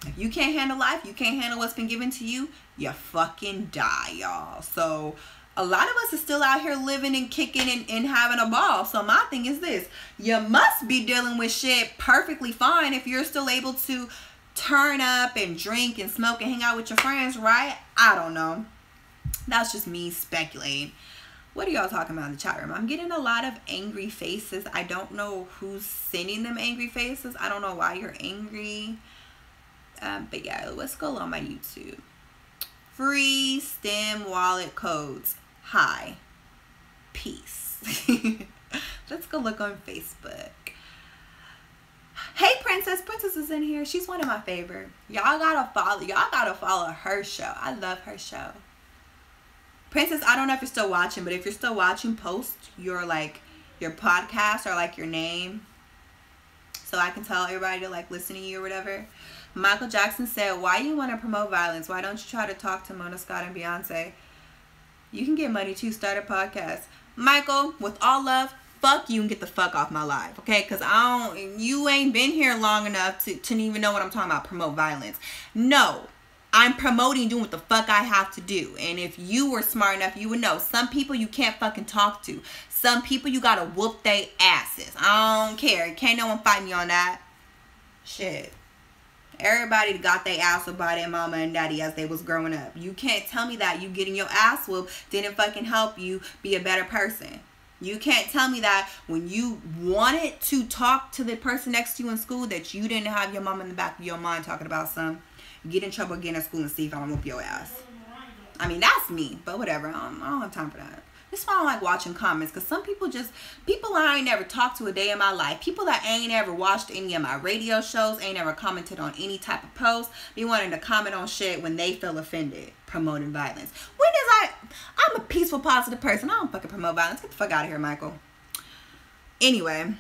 If you can't handle life, you can't handle what's been given to you, you fucking die, y'all. So a lot of us are still out here living and kicking and having a ball. So my thing is this: you must be dealing with shit perfectly fine if you're still able to turn up and drink and smoke and hang out with your friends, right? I don't know. That's just me speculating. What are y'all talking about in the chat room? I'm getting a lot of angry faces. I don't know who's sending them angry faces. I don't know why you're angry. But yeah, let's go on my YouTube. Free STEM wallet codes. Hi. Peace. Let's go look on Facebook. Hey, Princess. Princess is in here. She's one of my favorite. Y'all gotta follow her show. I love her show. Princess, I don't know if you're still watching, but if you're still watching, post your podcast or your name, so I can tell everybody to listen to you or whatever. Michael Jackson said, why you want to promote violence? Why don't you try to talk to Mona Scott and Beyonce? You can get money too. Start a podcast. Michael, with all love, fuck you and get the fuck off my life, okay? Because you ain't been here long enough to even know what I'm talking about, promote violence. No, I'm promoting doing what the fuck I have to do. And if you were smart enough, you would know. Some people you can't fucking talk to. Some people you gotta whoop they asses. I don't care. Can't no one fight me on that. Shit. Everybody got their ass whooped by their mama and daddy as they was growing up. You can't tell me that you getting your ass whooped didn't fucking help you be a better person. You can't tell me that when you wanted to talk to the person next to you in school that you didn't have your mama in the back of your mind talking about some get in trouble again at school and see if I'm gonna whoop your ass. I mean, that's me, but whatever. I don't have time for that. This is why I don't like watching comments, because some people I ain't never talked to a day in my life. People that ain't ever watched any of my radio shows, ain't ever commented on any type of post, be wanting to comment on shit when they feel offended, promoting violence. I'm a peaceful, positive person. I don't fucking promote violence. Get the fuck out of here, Michael. Anyway,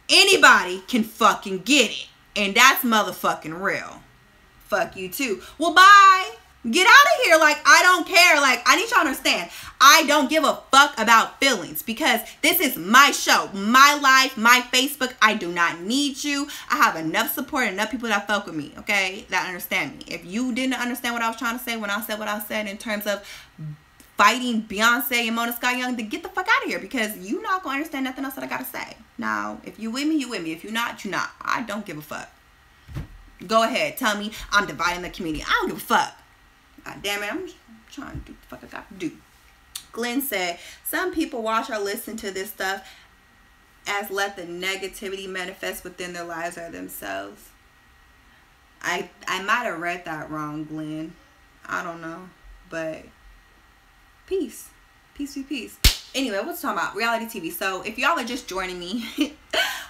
anybody can fucking get it, and that's motherfucking real. Fuck you too. Well, bye. Get out of here. I don't care. I need y'all to understand. I don't give a fuck about feelings, because this is my show, my life, my Facebook. I do not need you. I have enough support, enough people that fuck with me, okay, that understand me. If you didn't understand what I was trying to say when I said what I said in terms of fighting Beyonce and Mona Scott Young, then get the fuck out of here, because you're not going to understand nothing else that I got to say. Now, if you with me, you with me. If you're not, you're not. I don't give a fuck. Go ahead. Tell me I'm dividing the community. I don't give a fuck. God damn it, I'm trying to do the fuck I got to do. Glenn said, some people watch or listen to this stuff as let the negativity manifest within their lives or themselves. I might have read that wrong, Glenn. I don't know. But peace. Peace be peace. Anyway, what's talking about? Reality TV. So if y'all are just joining me,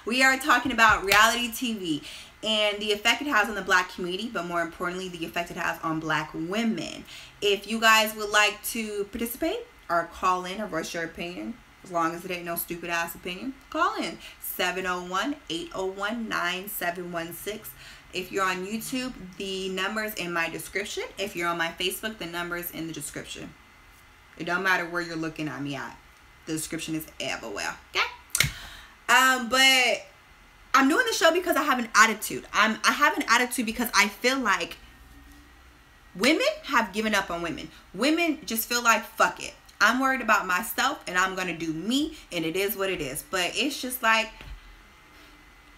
We are talking about reality TV and the effect it has on the black community, but more importantly, the effect it has on black women. If you guys would like to participate or call in or voice your opinion, as long as it ain't no stupid ass opinion, call in 701-801-9716. If you're on YouTube, the number's in my description. If you're on my Facebook, the number's in the description. It don't matter where you're looking at me at. The description is everywhere. Okay? But I'm doing the show because I have an attitude. I have an attitude because I feel like women have given up on women. Women just feel like, fuck it. I'm worried about myself and I'm going to do me, and it is what it is. But it's just like,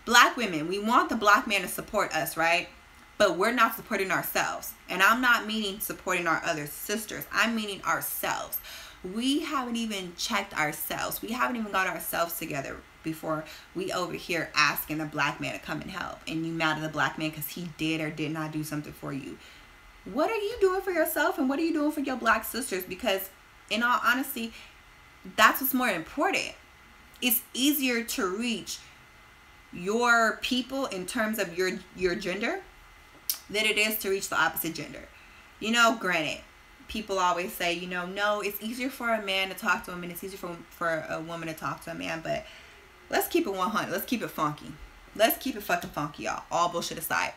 black women, we want the black man to support us, right? But we're not supporting ourselves. And I'm not meaning supporting our other sisters. I'm meaning ourselves. We haven't even checked ourselves. We haven't even got ourselves together before we over here asking the black man to come and help. And you mad at the black man because he did or did not do something for you. What are you doing for yourself, and what are you doing for your black sisters? Because in all honesty, that's what's more important. It's easier to reach your people in terms of your gender than it is to reach the opposite gender. You know, granted, people always say, you know, no, it's easier for a man to talk to a woman, it's easier for a woman to talk to a man, but let's keep it 100. Let's keep it funky. Let's keep it fucking funky, y'all. All bullshit aside.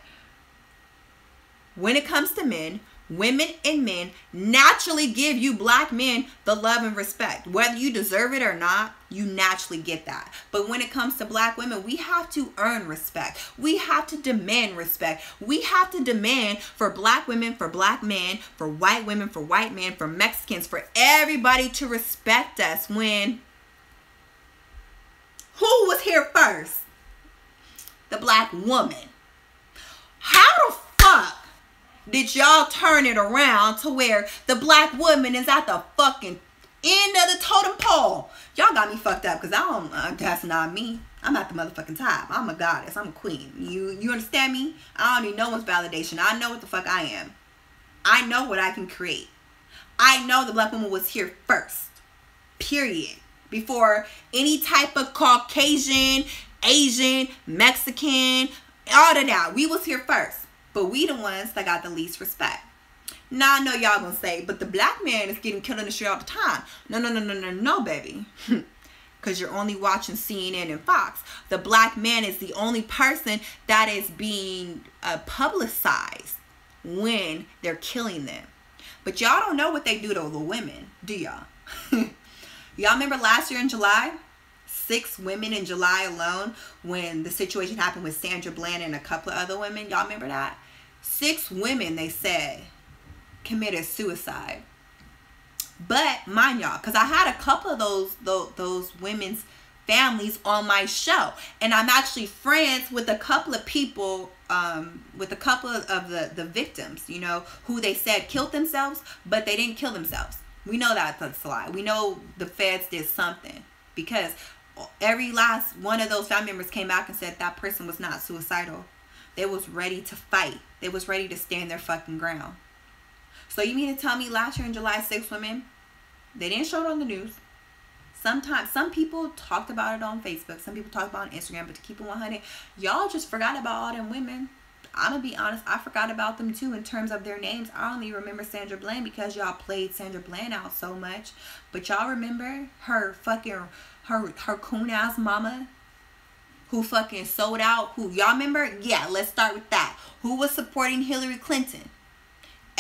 When it comes to men, women and men naturally give you black men the love and respect. Whether you deserve it or not, you naturally get that. But when it comes to black women, we have to earn respect. We have to demand respect. We have to demand for black women, for black men, for white women, for white men, for Mexicans, for everybody to respect us. When who was here first? The black woman. How the fuck did y'all turn it around to where the black woman is at the fucking end of the totem pole? Y'all got me fucked up because that's not me. I'm at the motherfucking top. I'm a goddess. I'm a queen. You understand me? I don't need no one's validation. I know what the fuck I am. I know what I can create. I know the black woman was here first. Period. Before any type of Caucasian, Asian, Mexican, all of that. We was here first. But we the ones that got the least respect. Now I know y'all gonna say, but the black man is getting killed in the street all the time. No, baby. Because you're only watching CNN and Fox. The black man is the only person that is being publicized when they're killing them. But y'all don't know what they do to the women, do y'all? Y'all remember last year in July? 6 women in July alone, when the situation happened with Sandra Bland and a couple of other women. Y'all remember that? 6 women, they said, committed suicide. But mind y'all, because I had a couple of those women's families on my show, and I'm actually friends with a couple of people, with a couple of the victims, you know, who they said killed themselves, but they didn't kill themselves. We know that's a lie. We know the feds did something, because every last one of those family members came back and said that person was not suicidal. They was ready to fight. They was ready to stand their fucking ground. So you mean to tell me last year in July, 6 women, they didn't show it on the news. Sometimes, some people talked about it on Facebook. Some people talked about it on Instagram. But to keep it 100, y'all just forgot about all them women. I'm going to be honest, I forgot about them too in terms of their names. I only remember Sandra Bland because y'all played Sandra Bland out so much. But y'all remember her fucking, her coon ass mama who fucking sold out? Who, y'all remember? Yeah, let's start with that. Who was supporting Hillary Clinton?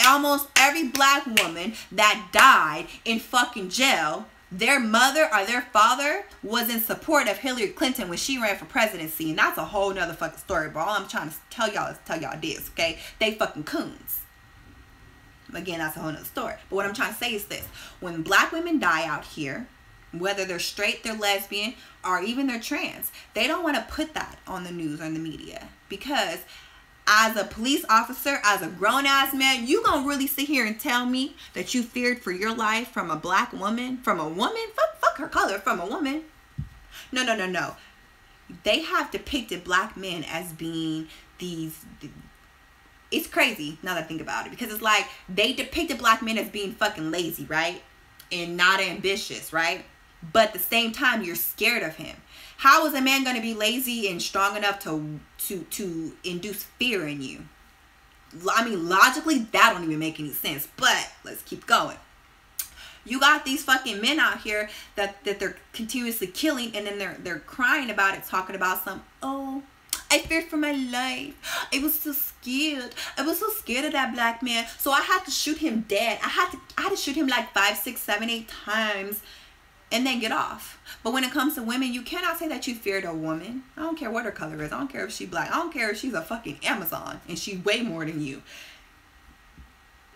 Almost every black woman that died in fucking jail, their mother or their father was in support of Hillary Clinton when she ran for presidency. And that's a whole nother fucking story. But all I'm trying to tell y'all is tell y'all this, okay? They fucking coons. Again, that's a whole nother story. But what I'm trying to say is this. When black women die out here, whether they're straight, they're lesbian, or even they're trans, they don't want to put that on the news or in the media. Because as a police officer, as a grown-ass man, you gonna really sit here and tell me that you feared for your life from a black woman? From a woman? Fuck her color. From a woman? No. They have depicted black men as being these... It's crazy now that I think about it. Because it's like, they depicted black men as being fucking lazy, right? And not ambitious, right? but at the same time, you're scared of him. How is a man going to be lazy and strong enough to induce fear in you? I mean, logically, that don't even make any sense. But let's keep going. You got these fucking men out here that they're continuously killing, and then they're crying about it, talking about some, oh, I feared for my life. I was so scared. I was so scared of that black man. So I had to shoot him dead. I had to shoot him like 5, 6, 7, 8 times and then get off. But when it comes to women, you cannot say that you feared a woman. I don't care what her color is. I don't care if she's black. I don't care if she's a fucking Amazon and she's way more than you.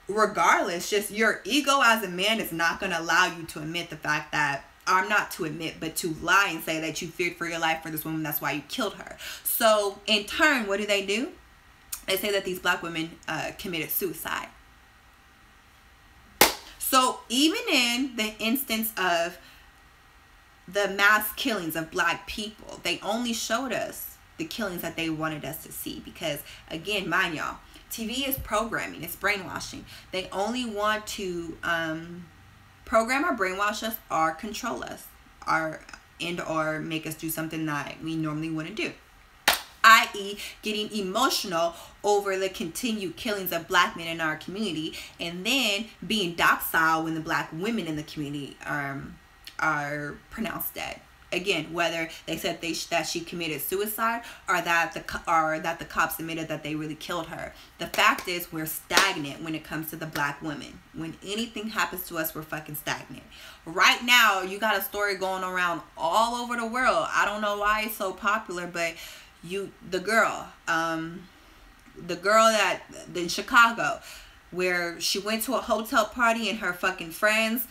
Regardless, just your ego as a man is not going to allow you to admit the fact that, or not to admit, but to lie and say that you feared for your life for this woman. That's why you killed her. So in turn, what do? They say that these black women committed suicide. So even in the instance of the mass killings of black people, they only showed us the killings that they wanted us to see. Because again, mind y'all, TV is programming, it's brainwashing. They only want to program or brainwash us or control us or make us do something that we normally wouldn't do. I.e. getting emotional over the continued killings of black men in our community, and then being docile when the black women in the community are pronounced dead. Again, whether they said that she committed suicide or that the cops admitted that they really killed her. The fact is, we're stagnant when it comes to the black women. When anything happens to us, we're fucking stagnant. Right now, you got a story going around all over the world. I don't know why it's so popular, but the girl that in Chicago, where she went to a hotel party and her fucking friends,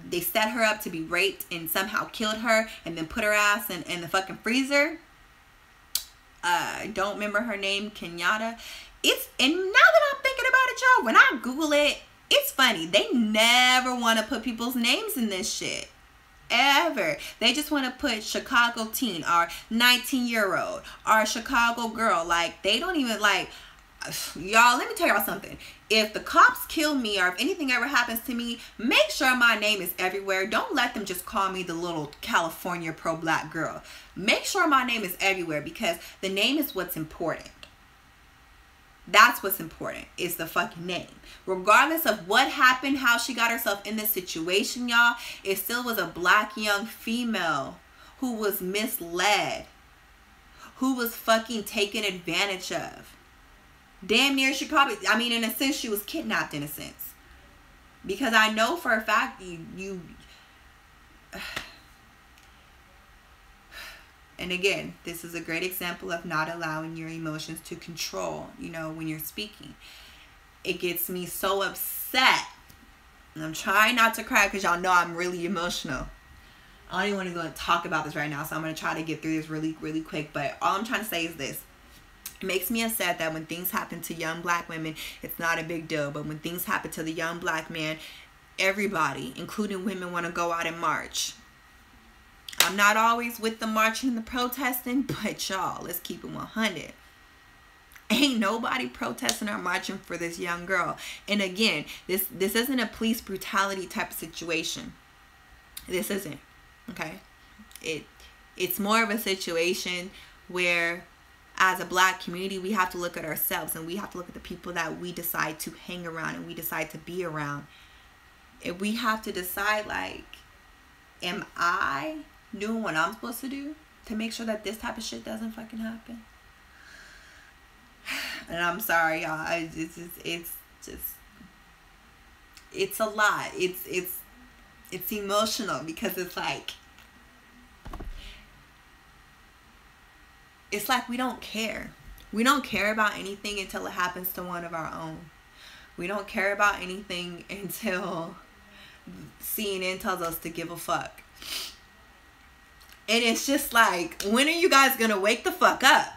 they set her up to be raped and somehow killed her and then put her ass in the fucking freezer. I don't remember her name, Kenyatta. And now that I'm thinking about it, y'all, when I Google it, it's funny. They never want to put people's names in this shit. Ever. They just want to put Chicago teen or 19-year-old or Chicago girl. Like, they don't even like... Y'all, let me tell y'all something. If the cops kill me or if anything ever happens to me, make sure my name is everywhere. Don't let them just call me the little California pro-black girl. Make sure my name is everywhere, because the name is what's important. That's what's important, is the fucking name. Regardless of what happened, how she got herself in this situation, y'all, it still was a black young female who was misled, who was fucking taken advantage of. Damn near, she probably, I mean, in a sense, she was kidnapped in a sense. Because I know for a fact and again, this is a great example of not allowing your emotions to control, when you're speaking. It gets me so upset. And I'm trying not to cry because y'all know I'm really emotional. I don't even want to go and talk about this right now, so I'm going to try to get through this really, really quick. But all I'm trying to say is this. It makes me upset that when things happen to young black women, it's not a big deal. But when things happen to the young black man, everybody, including women, want to go out and march. I'm not always with the marching and the protesting, but y'all, let's keep it 100. Ain't nobody protesting or marching for this young girl. And again, this isn't a police brutality type of situation. This isn't, okay? It's more of a situation where, as a black community, we have to look at ourselves, and we have to look at the people that we decide to hang around and we decide to be around. And we have to decide, like, am I doing what I'm supposed to do to make sure that this type of shit doesn't fucking happen? And I'm sorry, y'all. It's a lot. It's emotional, because it's like we don't care. We don't care about anything until it happens to one of our own. We don't care about anything until CNN tells us to give a fuck. And it's just like, when are you guys gonna wake the fuck up?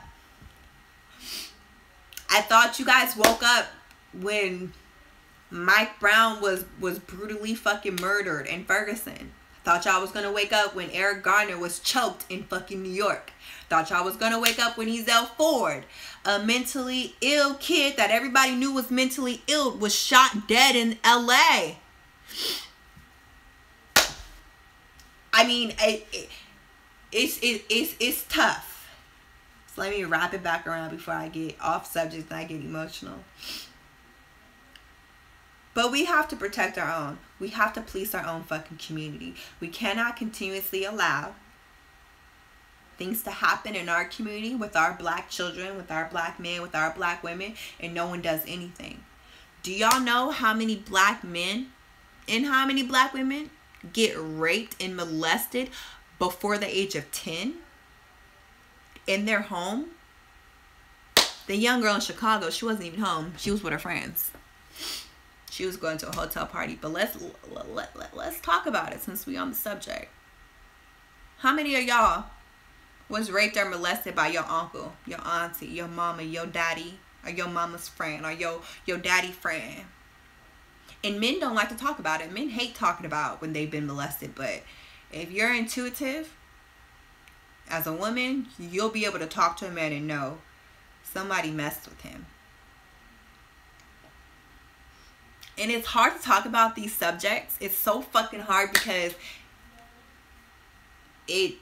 I thought you guys woke up when Mike Brown was brutally fucking murdered in Ferguson. Thought y'all was gonna wake up when Eric Garner was choked in fucking New York. Thought y'all was gonna wake up when Ezell Ford, a mentally ill kid that everybody knew was mentally ill, was shot dead in LA. I mean, it's tough. So let me wrap it back around before I get off subject and I get emotional. But we have to protect our own. We have to police our own fucking community. We cannot continuously allow things to happen in our community with our black children, with our black men, with our black women, and no one does anything. Do y'all know how many black men and how many black women get raped and molested before the age of 10 in their home? The young girl in Chicago, she wasn't even home. She was with her friends. She was going to a hotel party. But let's talk about it since we on the subject. How many of y'all was raped or molested by your uncle, your auntie, your mama, your daddy, or your mama's friend, or your daddy friend? And men don't like to talk about it. Men hate talking about when they've been molested. But if you're intuitive as a woman, you'll be able to talk to a man and know somebody messed with him. And it's hard to talk about these subjects. It's so fucking hard because it's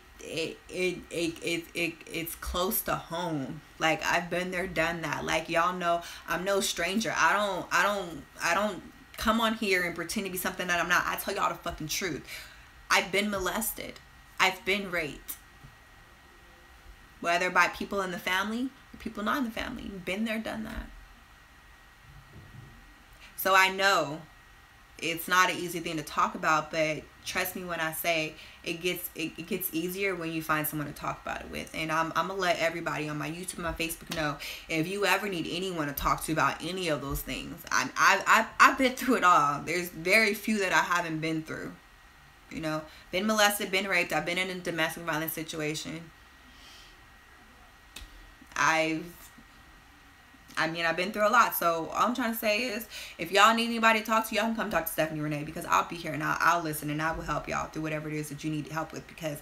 close to home. Like, I've been there, done that. Like, y'all know I'm no stranger. I don't come on here and pretend to be something that I'm not. I tell y'all the fucking truth. I've been molested. I've been raped. Whether by people in the family or people not in the family. Been there, done that. So I know it's not an easy thing to talk about, but trust me when I say it gets easier when you find someone to talk about it with. And I'm gonna let everybody on my YouTube and my Facebook know, if you ever need anyone to talk to about any of those things. I've been through it all. There's very few that I haven't been through. You know, been molested, been raped. I've been in a domestic violence situation. I've been through a lot. So all I'm trying to say is, if y'all need anybody to talk to, y'all can come talk to Stephanie Renee, because I'll be here and I'll listen and I will help y'all through whatever it is that you need help with. Because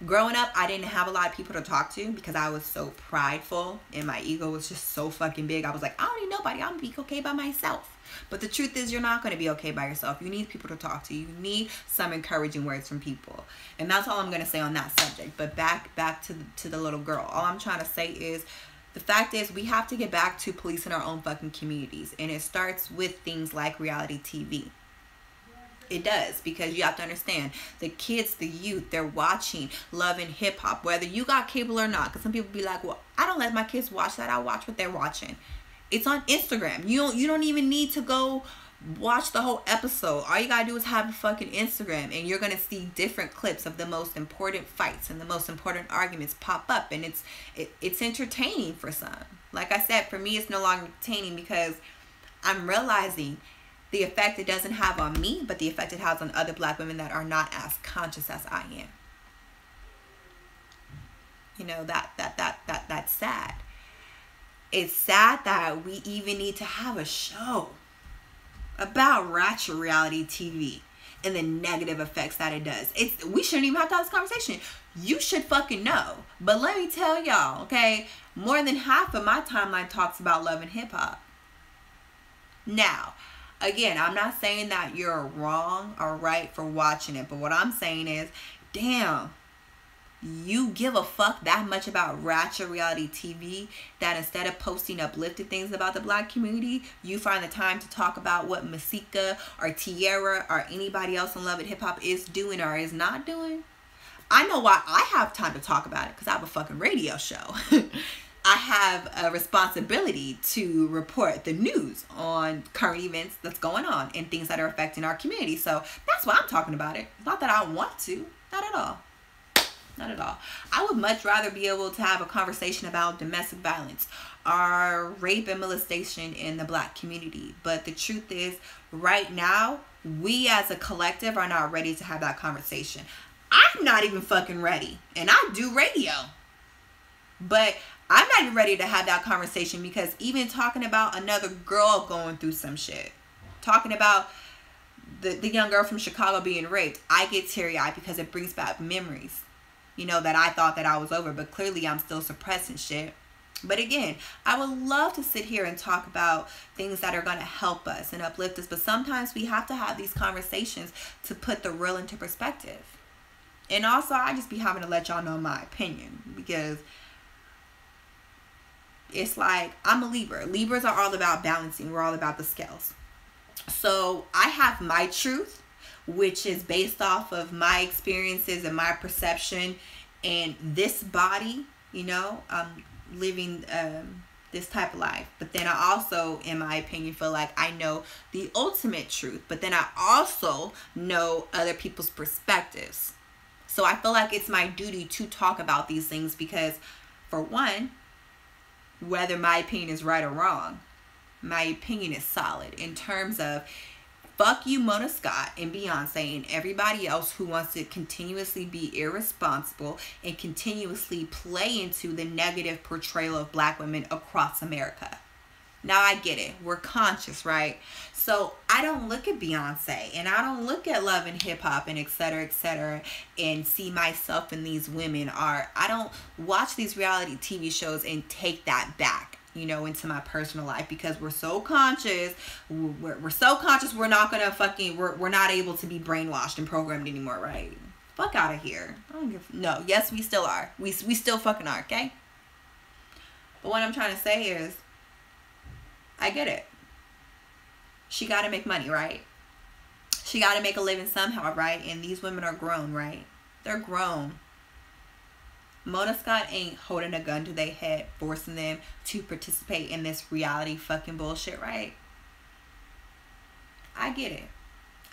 growing up, I didn't have a lot of people to talk to because I was so prideful and my ego was just so fucking big. I was like, I don't need nobody. I'm gonna be okay by myself. But the truth is, you're not going to be okay by yourself. You need people to talk to. You need some encouraging words from people. And that's all I'm going to say on that subject. But back to the little girl. All I'm trying to say is, the fact is, we have to get back to policing our own fucking communities. And it starts with things like reality TV. It does, because you have to understand, the kids, the youth, they're watching Love and Hip Hop, whether you got cable or not. Because some people be like, well, I don't let my kids watch that. I watch what they're watching. It's on Instagram. You don't even need to go watch the whole episode. All you gotta do is have a fucking Instagram, and you're gonna see different clips of the most important fights and the most important arguments pop up, and it's entertaining for some. Like I said, for me, it's no longer entertaining because I'm realizing the effect it doesn't have on me, but the effect it has on other black women that are not as conscious as I am. You know, that's sad. It's sad that we even need to have a show about Ratchet reality TV and the negative effects that it does. We shouldn't even have to have this conversation. You should fucking know. But let me tell y'all, okay, more than half of my timeline talks about Love and Hip Hop. Now, again, I'm not saying that you're wrong or right for watching it, but what I'm saying is, damn, you give a fuck that much about Ratchet reality TV that instead of posting uplifted things about the black community, you find the time to talk about what Masika or Tierra or anybody else in Love and Hip Hop is doing or is not doing. I know why I have time to talk about it, because I have a fucking radio show. I have a responsibility to report the news on current events that's going on and things that are affecting our community. So that's why I'm talking about it. It's not that I want to. Not at all. Not at all. I would much rather be able to have a conversation about domestic violence or rape and molestation in the black community. But the truth is, right now, we as a collective are not ready to have that conversation. I'm not even fucking ready. And I do radio. But I'm not even ready to have that conversation, because even talking about another girl going through some shit, talking about the young girl from Chicago being raped, I get teary-eyed because it brings back memories. You know, that I thought that I was over, but clearly I'm still suppressing shit. But again, I would love to sit here and talk about things that are going to help us and uplift us. But sometimes we have to have these conversations to put the real into perspective. And also, I just be having to let y'all know my opinion, because it's like, I'm a Libra. Libras are all about balancing. We're all about the scales. So I have my truth, which is based off of my experiences and my perception and this body, you know, living this type of life. But then I also, in my opinion, feel like I know the ultimate truth. But then I also know other people's perspectives. So I feel like it's my duty to talk about these things because, for one, whether my opinion is right or wrong, my opinion is solid in terms of fuck you, Mona Scott and Beyonce and everybody else who wants to continuously be irresponsible and continuously play into the negative portrayal of black women across America. Now I get it. We're conscious, right? So I don't look at Beyonce and I don't look at Love and Hip Hop and et cetera, and see myself in these women. Or I don't watch these reality TV shows and take that back, you know, into my personal life, because we're so conscious. We're so conscious we're not gonna fucking, we're not able to be brainwashed and programmed anymore, right? Fuck out of here. I don't give, no, yes, we still are. We still fucking are, okay? But what I'm trying to say is, I get it. She got to make money, right? She got to make a living somehow, right? And these women are grown, right? They're grown. Mona Scott ain't holding a gun to their head, forcing them to participate in this reality fucking bullshit, right? I get it.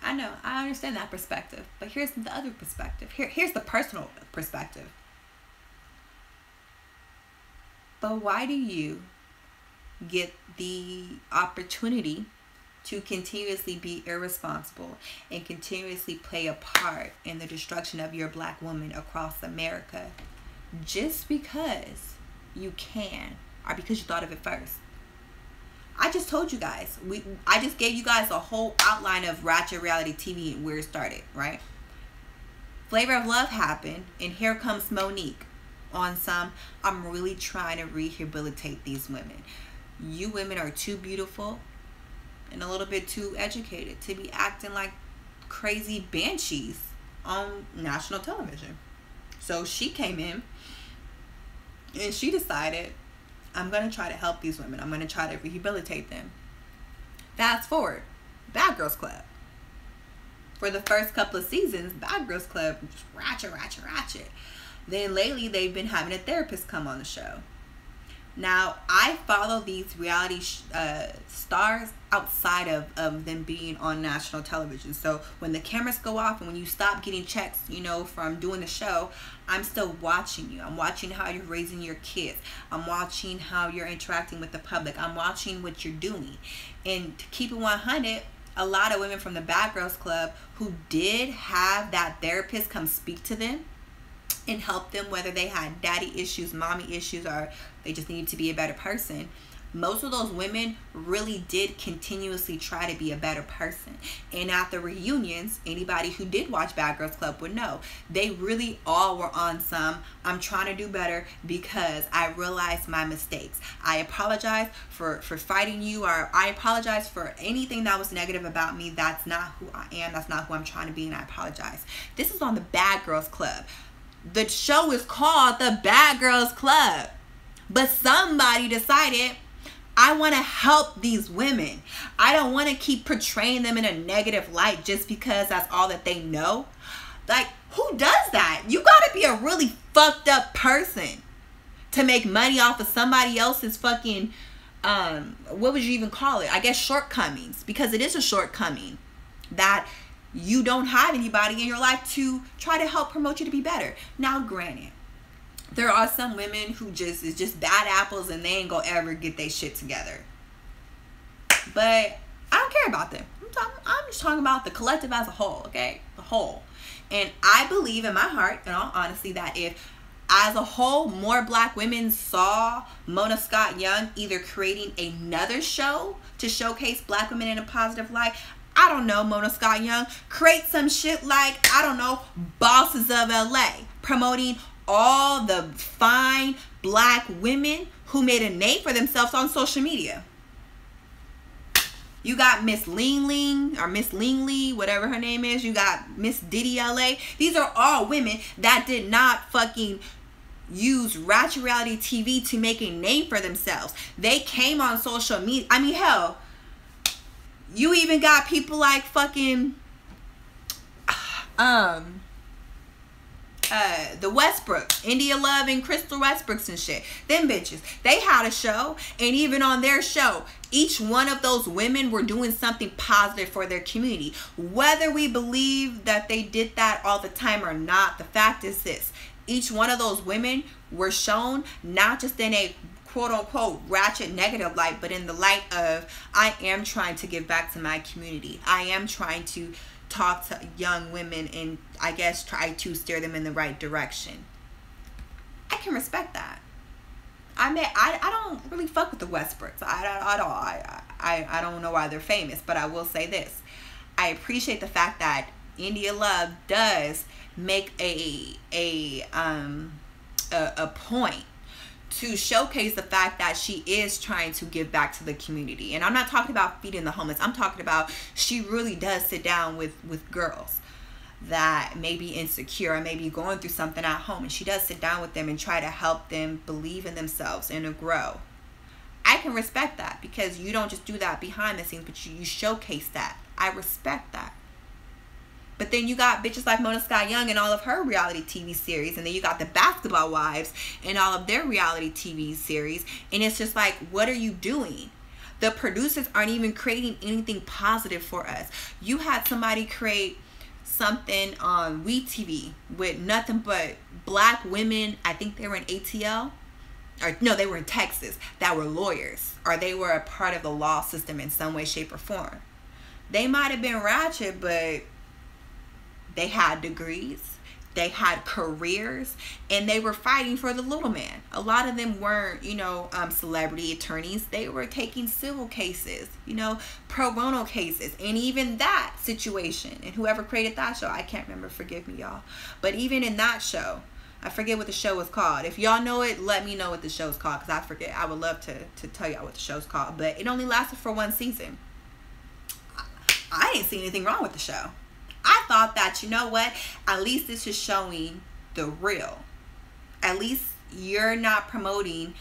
I know. I understand that perspective. But here's the other perspective. Here's the personal perspective. But why do you get the opportunity to continuously be irresponsible and continuously play a part in the destruction of your black woman across America just because you can, or because you thought of it first? I just told you guys, I just gave you guys a whole outline of Ratchet reality TV and where it started, right? Flavor of Love happened, and here comes Monique on some, I'm really trying to rehabilitate these women. You women are too beautiful and a little bit too educated to be acting like crazy banshees on national television. So she came in and she decided, I'm going to try to help these women. I'm going to try to rehabilitate them. Fast forward, Bad Girls Club. For the first couple of seasons, Bad Girls Club was just ratchet. Then lately, they've been having a therapist come on the show. Now, I follow these reality stars outside of them being on national television. So when the cameras go off and when you stop getting checks, you know, from doing the show, I'm still watching you. I'm watching how you're raising your kids. I'm watching how you're interacting with the public. I'm watching what you're doing. And to keep it 100, a lot of women from the Bad Girls Club who did have that therapist come speak to them and help them, whether they had daddy issues, mommy issues, or they just needed to be a better person. Most of those women really did continuously try to be a better person. And at the reunions, anybody who did watch Bad Girls Club would know, they really all were on some, I'm trying to do better because I realized my mistakes. I apologize for fighting you, or I apologize for anything that was negative about me. That's not who I am. That's not who I'm trying to be, and I apologize. This is on the Bad Girls Club. The show is called the Bad Girls Club. But somebody decided, I want to help these women. I don't want to keep portraying them in a negative light just because that's all that they know. Like, who does that? You got to be a really fucked up person to make money off of somebody else's fucking, what would you even call it? I guess shortcomings. Because it is a shortcoming that you don't have anybody in your life to try to help promote you to be better. Now, granted, there are some women who is just bad apples and they ain't gonna ever get their shit together. But I don't care about them. I'm just talking about the collective as a whole, okay? The whole. And I believe in my heart, in all honesty, that if as a whole more black women saw Mona Scott Young either creating another show to showcase black women in a positive light, I don't know, Mona Scott Young, create some shit like, I don't know, Bosses of LA, promoting all the fine black women who made a name for themselves on social media. You got Miss Ling Ling or Miss Ling Lee, whatever her name is. You got Miss Diddy LA. These are all women that did not fucking use Ratchet reality TV to make a name for themselves. They came on social media. I mean, hell, you even got people like fucking the Westbrooks, India Love and Crystal Westbrooks and shit. Them bitches, they had a show, and even on their show, each one of those women were doing something positive for their community. Whether we believe that they did that all the time or not, the fact is this: each one of those women were shown not just in a quote-unquote ratchet negative light, but in the light of, I am trying to give back to my community. I am trying to talk to young women and I guess try to steer them in the right direction. I can respect that. I mean, I don't really fuck with the Westbrooks. I don't know why they're famous, but I will say this: I appreciate the fact that India Love does make a point to showcase the fact that she is trying to give back to the community. And I'm not talking about feeding the homeless. I'm talking about she really does sit down with girls that may be insecure or may be going through something at home, and she does sit down with them and try to help them believe in themselves and to grow. I can respect that, because you don't just do that behind the scenes, but you showcase that. I respect that. But then you got bitches like Mona Scott Young and all of her reality TV series. And then you got the Basketball Wives and all of their reality TV series. And it's just like, what are you doing? The producers aren't even creating anything positive for us. You had somebody create something on WeTV with nothing but black women. I think they were in ATL. Or no, they were in Texas, that were lawyers. Or they were a part of the law system in some way, shape, or form. They might have been ratchet, but they had degrees, they had careers, and they were fighting for the little man. A lot of them weren't, celebrity attorneys. They were taking civil cases, pro bono cases. And even that situation, and whoever created that show, I can't remember, forgive me, y'all. But even in that show, I forget what the show was called. If y'all know it, let me know what the show's called, because I forget. I would love to tell y'all what the show's called. But it only lasted for one season. I didn't see anything wrong with the show. I thought that, you know what, at least this is showing the real. At least you're not promoting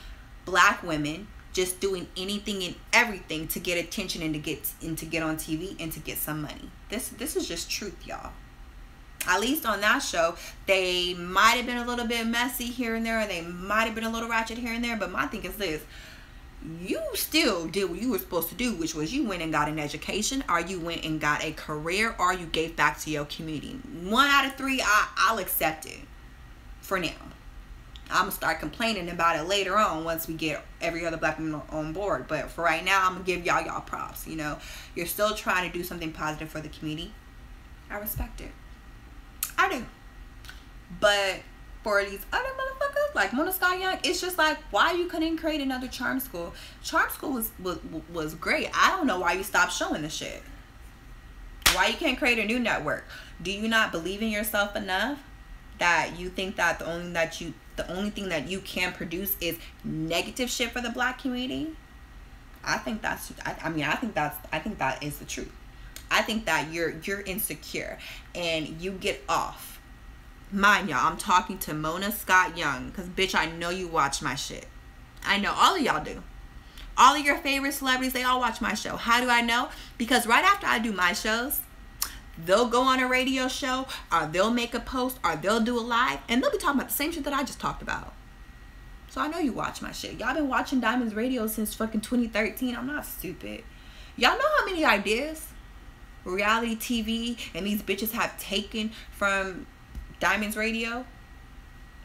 black women just doing anything and everything to get attention and to get on TV and to get some money. This is just truth, y'all. At least on that show, they might have been a little bit messy here and there, or they might have been a little ratchet here and there, but my thing is this: you still did what you were supposed to do, which was you went and got an education, or you went and got a career, or you gave back to your community. 1 out of 3, I'll accept it for now. I'm going to start complaining about it later on once we get every other black woman on board. But for right now, I'm going to give y'all props. You're still trying to do something positive for the community. I respect it. I do. But for these other motherfuckers like Mona Scott Young, it's just like, why you couldn't create another charm school? Charm school was great. I don't know why you stopped showing the shit. Why you can't create a new network? Do you not believe in yourself enough that you think that the only thing that you can produce is negative shit for the black community? I think that is the truth. I think that you're insecure and you get off. Mind y'all, I'm talking to Mona Scott Young, because bitch, I know you watch my shit. I know all of y'all do. All of your favorite celebrities, they all watch my show. How do I know? Because right after I do my shows, they'll go on a radio show, or they'll make a post, or they'll do a live, and they'll be talking about the same shit that I just talked about. So I know you watch my shit. Y'all been watching Diamonds Radio since fucking 2013. I'm not stupid. Y'all know how many ideas reality TV and these bitches have taken from Diamonds Radio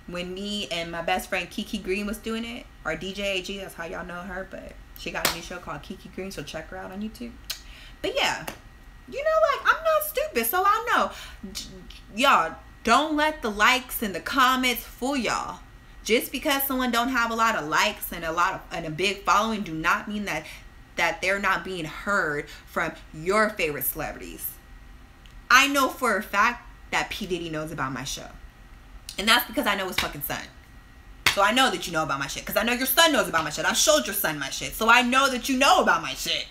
when me and my best friend Kiki Green was doing it, or DJ AG, that's how y'all know her, but she got a new show called Kiki Green, so check her out on YouTube. But yeah, I'm not stupid, so I know. Y'all, don't let the likes and the comments fool y'all. Just because someone don't have a lot of likes and a big following do not mean that they're not being heard from your favorite celebrities. I know for a fact that P. Diddy knows about my show. And that's because I know his fucking son. So I know that you know about my shit. Because I know your son knows about my shit. I showed your son my shit. So I know that you know about my shit.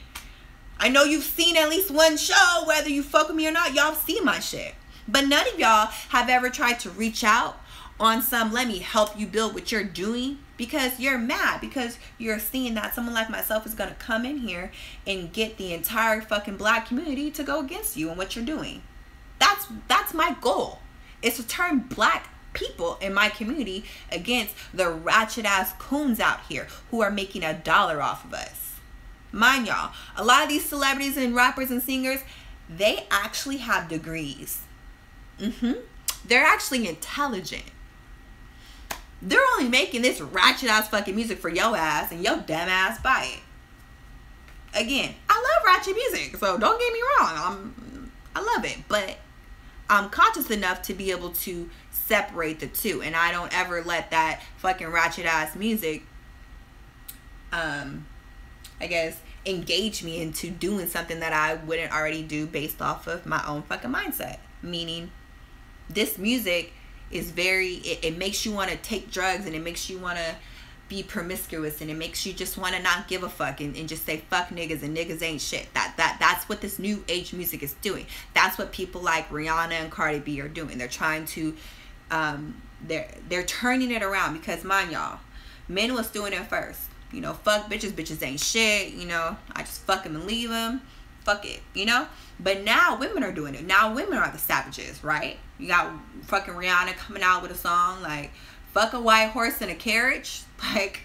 I know you've seen at least one show, whether you fuck with me or not. Y'all seen my shit. But none of y'all have ever tried to reach out on some, let me help you build what you're doing, because you're mad, because you're seeing that someone like myself is going to come in here and get the entire fucking black community to go against you and what you're doing. That's my goal, is to turn black people in my community against the ratchet ass coons out here who are making $1 off of us. Mind y'all, a lot of these celebrities and rappers and singers, they actually have degrees. They're actually intelligent. They're only making this ratchet ass fucking music for your ass, and your dumb ass buy it. Again, I love ratchet music, so don't get me wrong. I love it, but I'm conscious enough to be able to separate the two, and I don't ever let that fucking ratchet ass music I guess engage me into doing something that I wouldn't already do based off of my own fucking mindset. Meaning, this music is very, it makes you want to take drugs, and it makes you want to be promiscuous, and it makes you just want to not give a fuck and just say fuck niggas, and niggas ain't shit. That's what this new age music is doing. That's what people like Rihanna and Cardi B are doing. They're trying to they're turning it around, because mind y'all, men was doing it first. You know, fuck bitches, bitches ain't shit, you know, I just fuck them and leave them, fuck it, you know. But now women are doing it. Now women are the savages, right? You got fucking Rihanna coming out with a song like, fuck a white horse in a carriage. Like,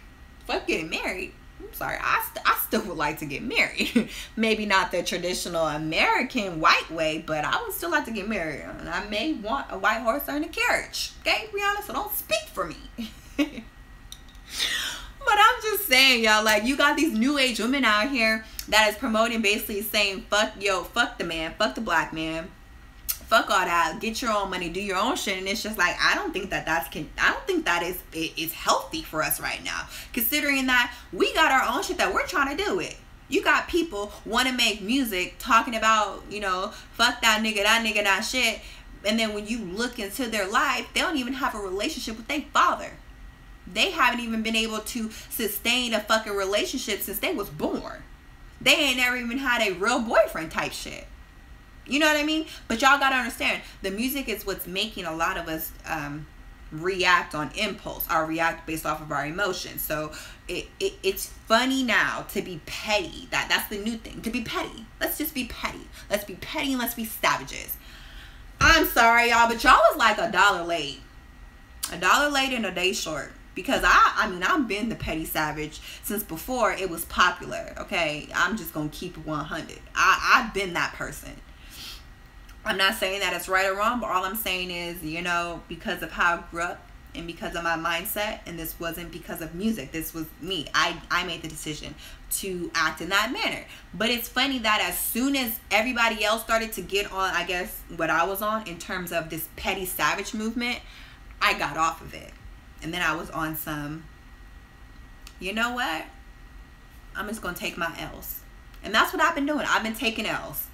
fuck getting married. I'm sorry, I still would like to get married. Maybe not the traditional American white way, but I would still like to get married. And I may want a white horse or in a carriage. Okay, Rihanna, so don't speak for me. But I'm just saying, y'all, like, you got these new age women out here that is promoting, basically saying, fuck the man, fuck the black man, fuck all that, get your own money, do your own shit. And it's just like, I don't think that is healthy for us right now, considering that we got our own shit that we're trying to do it. You got people want to make music talking about, you know, fuck that nigga, that shit, and then when you look into their life, they don't even have a relationship with their father. They haven't even been able to sustain a fucking relationship since they was born. They ain't never even had a real boyfriend type shit. You know what I mean? But y'all gotta understand, the music is what's making a lot of us react on impulse, or react based off of our emotions. So it's funny now to be petty. That's the new thing, to be petty. Let's just be petty. Let's be petty and let's be savages. I'm sorry, y'all, but y'all was like $1 late. $1 late and a day short. Because I mean, I've been the petty savage since before it was popular. Okay, I'm just gonna keep it 100. I've been that person. I'm not saying that it's right or wrong, but all I'm saying is, you know, because of how I grew up and because of my mindset, and this wasn't because of music, this was me. I made the decision to act in that manner. But it's funny that as soon as everybody else started to get on, I guess, what I was on in terms of this petty savage movement, I got off of it. And then I was on some, you know what? I'm just going to take my L's. And that's what I've been doing. I've been taking L's.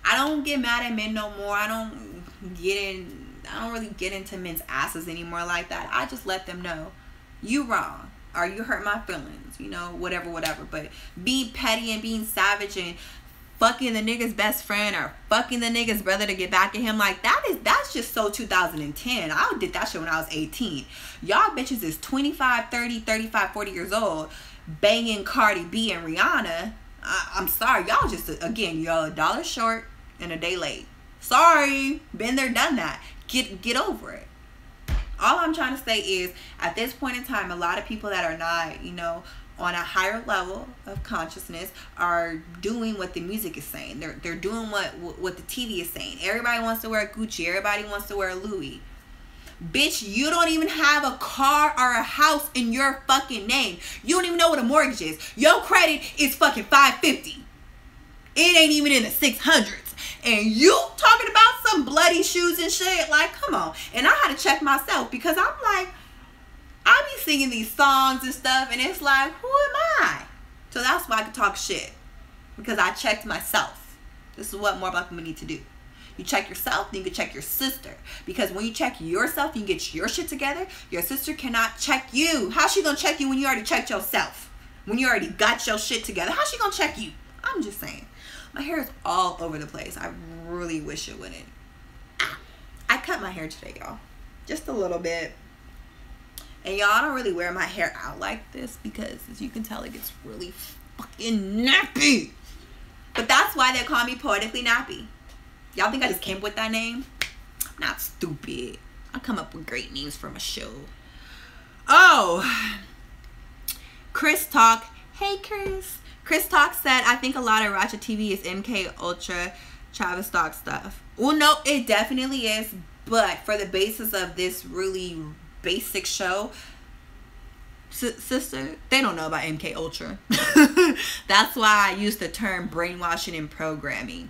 I don't get mad at men no more. I don't really get into men's asses anymore like that. I just let them know, you wrong, or you hurt my feelings, you know, whatever. But being petty and being savage and fucking the nigga's best friend or fucking the nigga's brother to get back at him, like, that's just so 2010. I did that shit when I was 18. Y'all bitches is 25, 30, 35, 40 years old banging Cardi B and Rihanna. I'm sorry, y'all just, again, y'all $1 short and a day late. Sorry, been there, done that. Get over it. All I'm trying to say is, at this point in time, a lot of people that are not, you know, on a higher level of consciousness are doing what the music is saying. They're doing what the TV is saying. Everybody wants to wear Gucci. Everybody wants to wear Louis. Bitch, you don't even have a car or a house in your fucking name. You don't even know what a mortgage is. Your credit is fucking 550. It ain't even in the 600s. And you talking about some bloody shoes and shit? Like, come on. And I had to check myself, because I'm like, I be singing these songs and stuff, and it's like, who am I? So that's why I can talk shit, because I checked myself. This is what more black women need to do. You check yourself, then you can check your sister. Because when you check yourself, you can get your shit together. Your sister cannot check you. How's she gonna check you when you already checked yourself? When you already got your shit together, how's she gonna check you? I'm just saying. My hair is all over the place. I really wish it wouldn't. I cut my hair today, y'all. Just a little bit. And y'all, I don't really wear my hair out like this because, as you can tell, it gets really fucking nappy. But that's why they call me Poetically Nappy. Y'all think I just came up with that name? I'm not stupid. I come up with great names for my show. Oh, Chris Talk. Hey, Chris. Chris Talk said, I think a lot of Ratchet TV is MK Ultra Travis Stock stuff. Well, no, it definitely is. But for the basis of this really basic show, sister, they don't know about MK Ultra. That's why I use the term brainwashing and programming.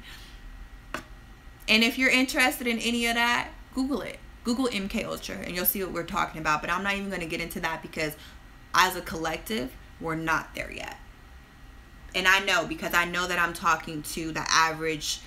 And if you're interested in any of that, Google it. Google MK Ultra and you'll see what we're talking about. But I'm not even going to get into that because as a collective, we're not there yet. And I know because I know that I'm talking to the average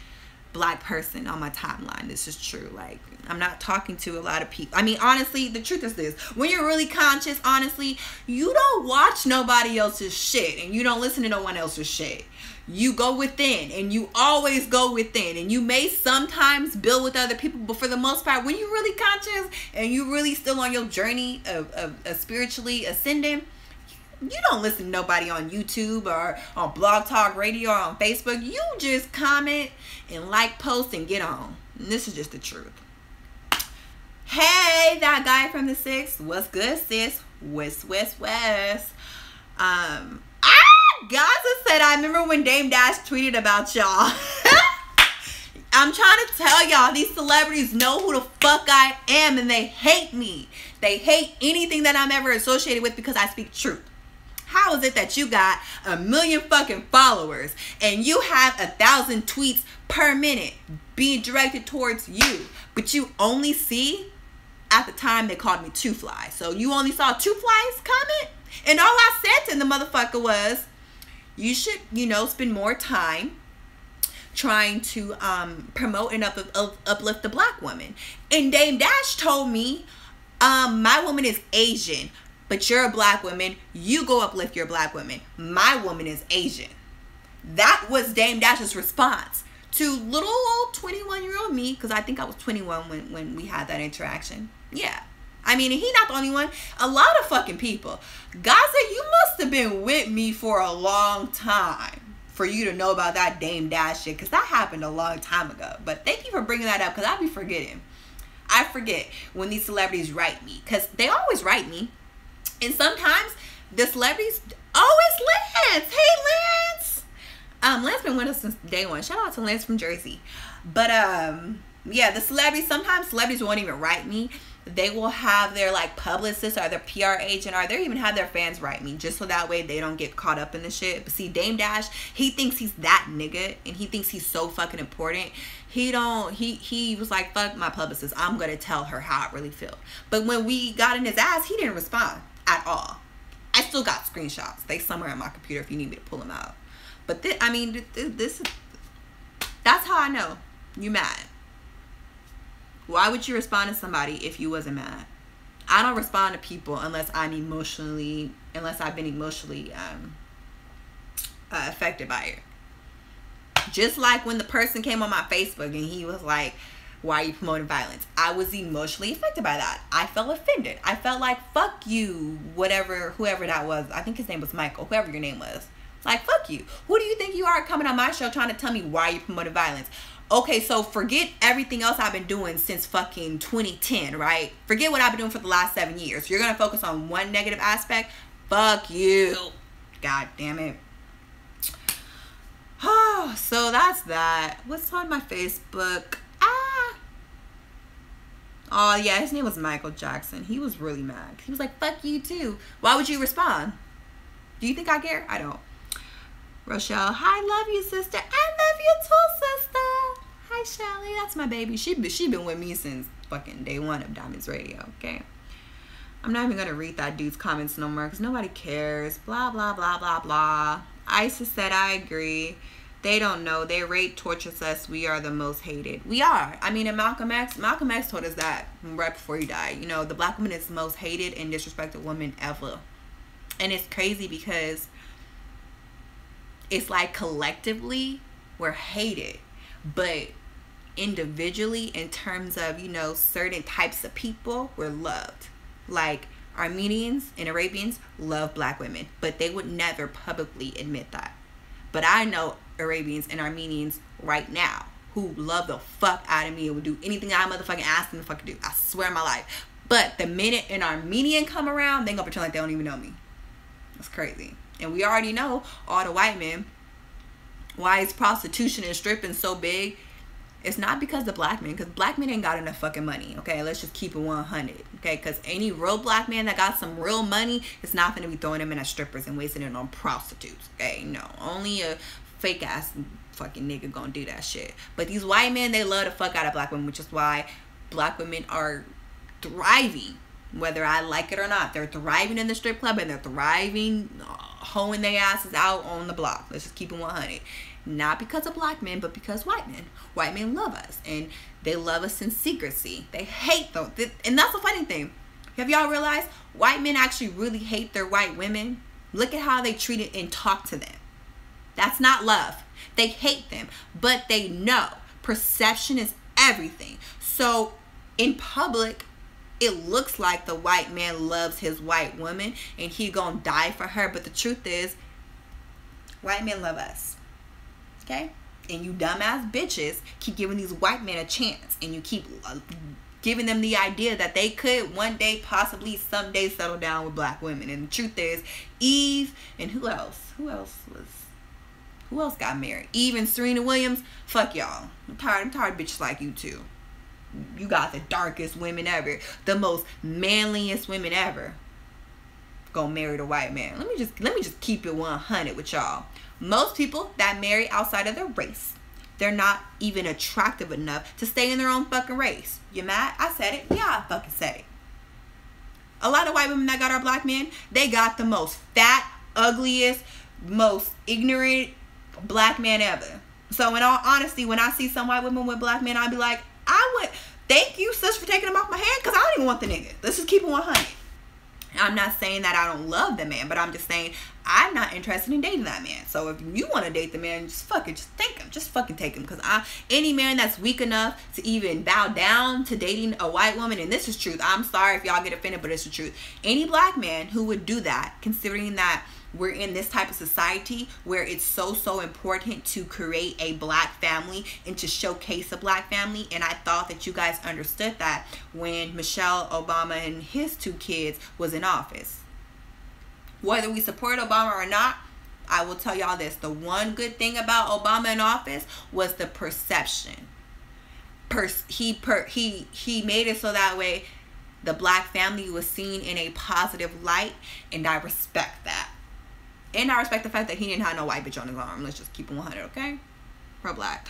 black person on my timeline. This is true. Like, I'm not talking to a lot of people. I mean, honestly, the truth is this. When you're really conscious, honestly, you don't watch nobody else's shit and you don't listen to no one else's shit. You go within, and you always go within, and you may sometimes build with other people, but for the most part, when you're really conscious and you really still on your journey of spiritually ascending, you don't listen to nobody on YouTube or on Blog Talk Radio or on Facebook. You just comment and like posts and get on. And this is just the truth. Hey, that guy from the 6th. What's good, sis? West. Gaza said, I remember when Dame Dash tweeted about y'all. I'm trying to tell y'all, these celebrities know who the fuck I am and they hate me. They hate anything that I'm ever associated with because I speak truth. How is it that you got 1 million fucking followers and you have 1,000 tweets per minute being directed towards you, but you only see, at the time they called me Two Flies, so you only saw Two Flies comment? And all I said to the motherfucker was, you should, you know, spend more time trying to promote and uplift the black woman. And Dame Dash told me, my woman is Asian, but you're a black woman. You go uplift your black woman. My woman is Asian. That was Dame Dash's response to little old 21-year-old me, because I think I was 21 when we had that interaction. Yeah. I mean, and he not the only one. A lot of fucking people. Gaza, you must have been with me for a long time for you to know about that Dame Dash shit, because that happened a long time ago. But thank you for bringing that up, because I be forgetting. I forget when these celebrities write me, because they always write me. And sometimes the celebrities, it's Lance. Hey, Lance. Lance been with us since day one. Shout out to Lance from Jersey. But yeah, the celebrities, sometimes celebrities won't even write me. They will have their like publicist or their PR agent, or they even have their fans write me, just so that way they don't get caught up in the shit. But see, Dame Dash, he thinks he's that nigga, and he thinks he's so fucking important. He was like, fuck my publicist, I'm gonna tell her how I really feel. But when we got in his ass, he didn't respond at all. I still got screenshots. They somewhere on my computer if you need me to pull them out. But that's how I know you mad. Why would you respond to somebody if you wasn't mad? I don't respond to people unless I've been emotionally affected by it. Just like when the person came on my Facebook and he was like, why are you promoting violence? I was emotionally affected by that. I felt offended. I felt like, fuck you, whoever that was. I think his name was Michael, whoever your name was. Like, fuck you. Who do you think you are coming on my show trying to tell me why you promoting violence? Okay, so forget everything else I've been doing since fucking 2010, right? Forget what I've been doing for the last 7 years. You're going to focus on one negative aspect? Fuck you. God damn it. Oh, so that's that. What's on my Facebook? Oh, yeah, his name was Michael Jackson. He was really mad. He was like, fuck you too. Why would you respond? Do you think I care? I don't. Rochelle, hi, love you, sister. I love you too, sister. Hi, Shelly. That's my baby. She been with me since fucking day one of Diamonds Radio, okay? I'm not even going to read that dude's comments no more because nobody cares. Blah, blah, blah, blah, blah. Isis said, I agree. They don't know. They rape, tortures us. We are the most hated. We are. I mean, and Malcolm X told us that right before he died. You know, the black woman is the most hated and disrespected woman ever. And it's crazy because it's like collectively we're hated, but individually, in terms of, you know, certain types of people, we're loved. Like Armenians and Arabians love black women, but they would never publicly admit that. But I know Arabians and Armenians right now who love the fuck out of me and would do anything I motherfucking ask them to fucking do. I swear on my life. But the minute an Armenian come around, they gonna pretend like they don't even know me. That's crazy. And we already know all the white men, why is prostitution and stripping so big? It's not because of black men, because black men ain't got enough fucking money, okay? Let's just keep it 100, okay? Because any real black man that got some real money is not going to be throwing them in as strippers and wasting it on prostitutes, okay? No, only a fake ass fucking nigga gonna do that shit. But these white men, they love the fuck out of black women, which is why black women are thriving, whether I like it or not. They're thriving in the strip club, and they're thriving hoeing their asses out on the block. Let's just keep it 100. Not because of black men, but because white men. White men love us, and they love us in secrecy. They hate them. And that's the funny thing. Have y'all realized white men actually really hate their white women? Look at how they treat it and talk to them. That's not love. They hate them, but they know perception is everything. So in public, it looks like the white man loves his white woman and he gonna die for her. But the truth is, white men love us. Okay? And you dumbass bitches keep giving these white men a chance, and you keep giving them the idea that they could one day, possibly someday, settle down with black women. And the truth is, Eve and who else got married? Eve and Serena Williams. Fuck y'all. I'm tired of bitches like you too. You got the darkest women ever, the most manliest women ever, gonna marry the white man. Let me just keep it 100 with y'all. Most people that marry outside of their race, they're not even attractive enough to stay in their own fucking race. You mad? I said it. Yeah, I fucking said it. A lot of white women that got our black men, they got the most fat, ugliest, most ignorant black man ever. So in all honesty, when I see some white women with black men, I'd be like, thank you, sis, for taking them off my hand, because I don't even want the nigga. Let's just keep it 100. I'm not saying that I don't love the man, but I'm just saying I'm not interested in dating that man. So if you want to date the man, just take him. Just fucking take him. Because any man that's weak enough to even bow down to dating a white woman, and this is truth. I'm sorry if y'all get offended, but it's the truth. Any black man who would do that, considering that we're in this type of society where it's so important to create a black family and to showcase a black family. And I thought that you guys understood that when Michelle Obama and his 2 kids was in office. Whether we support Obama or not, I will tell y'all this. The one good thing about Obama in office was the perception. He made it so that way the black family was seen in a positive light, and I respect that. And I respect the fact that he didn't have no white bitch on his arm. Let's just keep it 100, okay? Pro-black.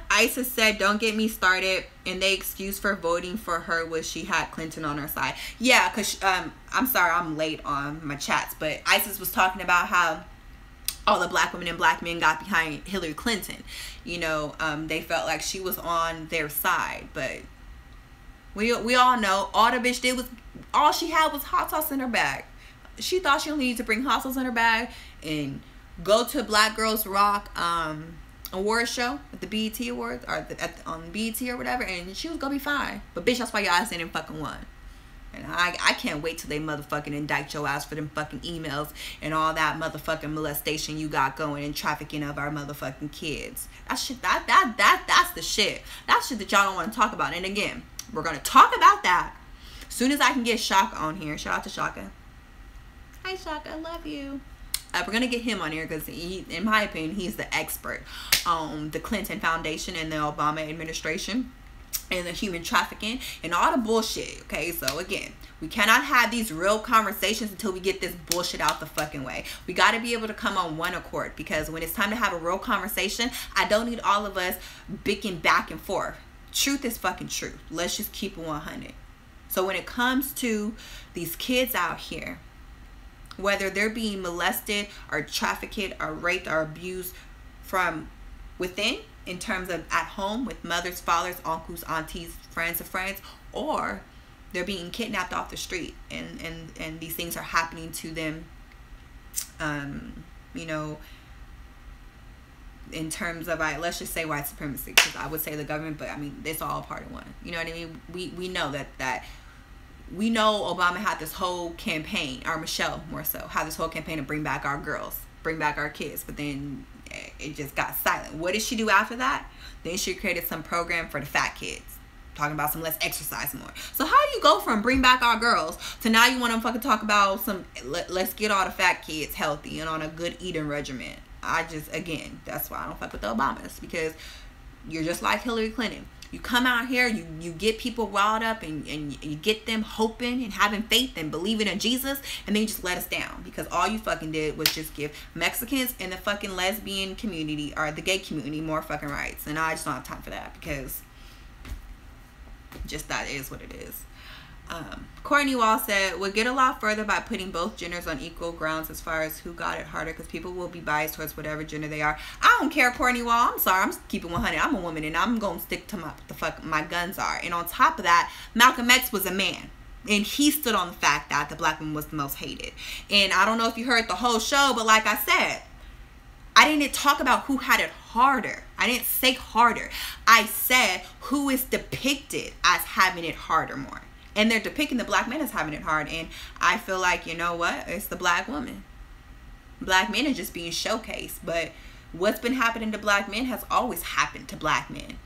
Isis said, don't get me started. And the excuse for voting for her was she had Clinton on her side. Yeah, because, I'm sorry, I'm late on my chats. But Isis was talking about how all the black women and black men got behind Hillary Clinton. You know, they felt like she was on their side. But we all know all the bitch did was, all she had was hot sauce in her bag. She thought she only needed to bring hot sauce in her bag and go to Black Girls Rock award show at the BET Awards, or on BET or whatever, and she was gonna be fine. But bitch, that's why your ass didn't fucking won. And I can't wait till they motherfucking indict your ass for them fucking emails and all that motherfucking molestation you got going and trafficking of our motherfucking kids. That shit, that's the shit. That's shit that y'all don't want to talk about. And again, we're gonna talk about that as soon as I can get Shaka on here. Shout out to Shaka. Hi Shaka, I love you. We're going to get him on here because in my opinion, he's the expert on the Clinton Foundation and the Obama administration and the human trafficking and all the bullshit, okay? So again, we cannot have these real conversations until we get this bullshit out the fucking way. We got to be able to come on one accord, because when it's time to have a real conversation, I don't need all of us bicking back and forth. Truth is fucking truth. Let's just keep it 100. So when it comes to these kids out here, whether they're being molested or trafficked or raped or abused from within, in terms of at home with mothers, fathers, uncles, aunties, friends of friends, or they're being kidnapped off the street, and these things are happening to them, you know, in terms of, let's just say white supremacy, because I would say the government, but I mean, it's all part of one. You know what I mean? We know that we know Obama had this whole campaign, or Michelle more so, had this whole campaign to bring back our girls, bring back our kids, but then it just got silent. What did she do after that? Then she created some program for the fat kids, talking about some let's exercise more. So how do you go from bring back our girls to now you want to fucking talk about some let's get all the fat kids healthy and on a good eating regimen? Again, that's why I don't fuck with the Obamas, because you're just like Hillary Clinton. You come out here, you get people riled up, and you get them hoping and having faith and believing in Jesus, and then you just let us down, because all you fucking did was just give Mexicans and the fucking lesbian community, or the gay community, more fucking rights. And I just don't have time for that, because just that is what it is. Courtney Wall said, we'll get a lot further by putting both genders on equal grounds as far as who got it harder, because people will be biased towards whatever gender they are. I don't care, Courtney Wall. I'm sorry. I'm keeping 100. I'm a woman, and I'm going to stick to the fuck my guns are. And on top of that, Malcolm X was a man, and he stood on the fact that the black woman was the most hated. And I don't know if you heard the whole show, but like I said, I didn't talk about who had it harder. I didn't say harder. I said who is depicted as having it harder more. And they're depicting the black man as having it hard. And I feel like, you know what? It's the black woman. Black men are just being showcased. But what's been happening to black men has always happened to black men.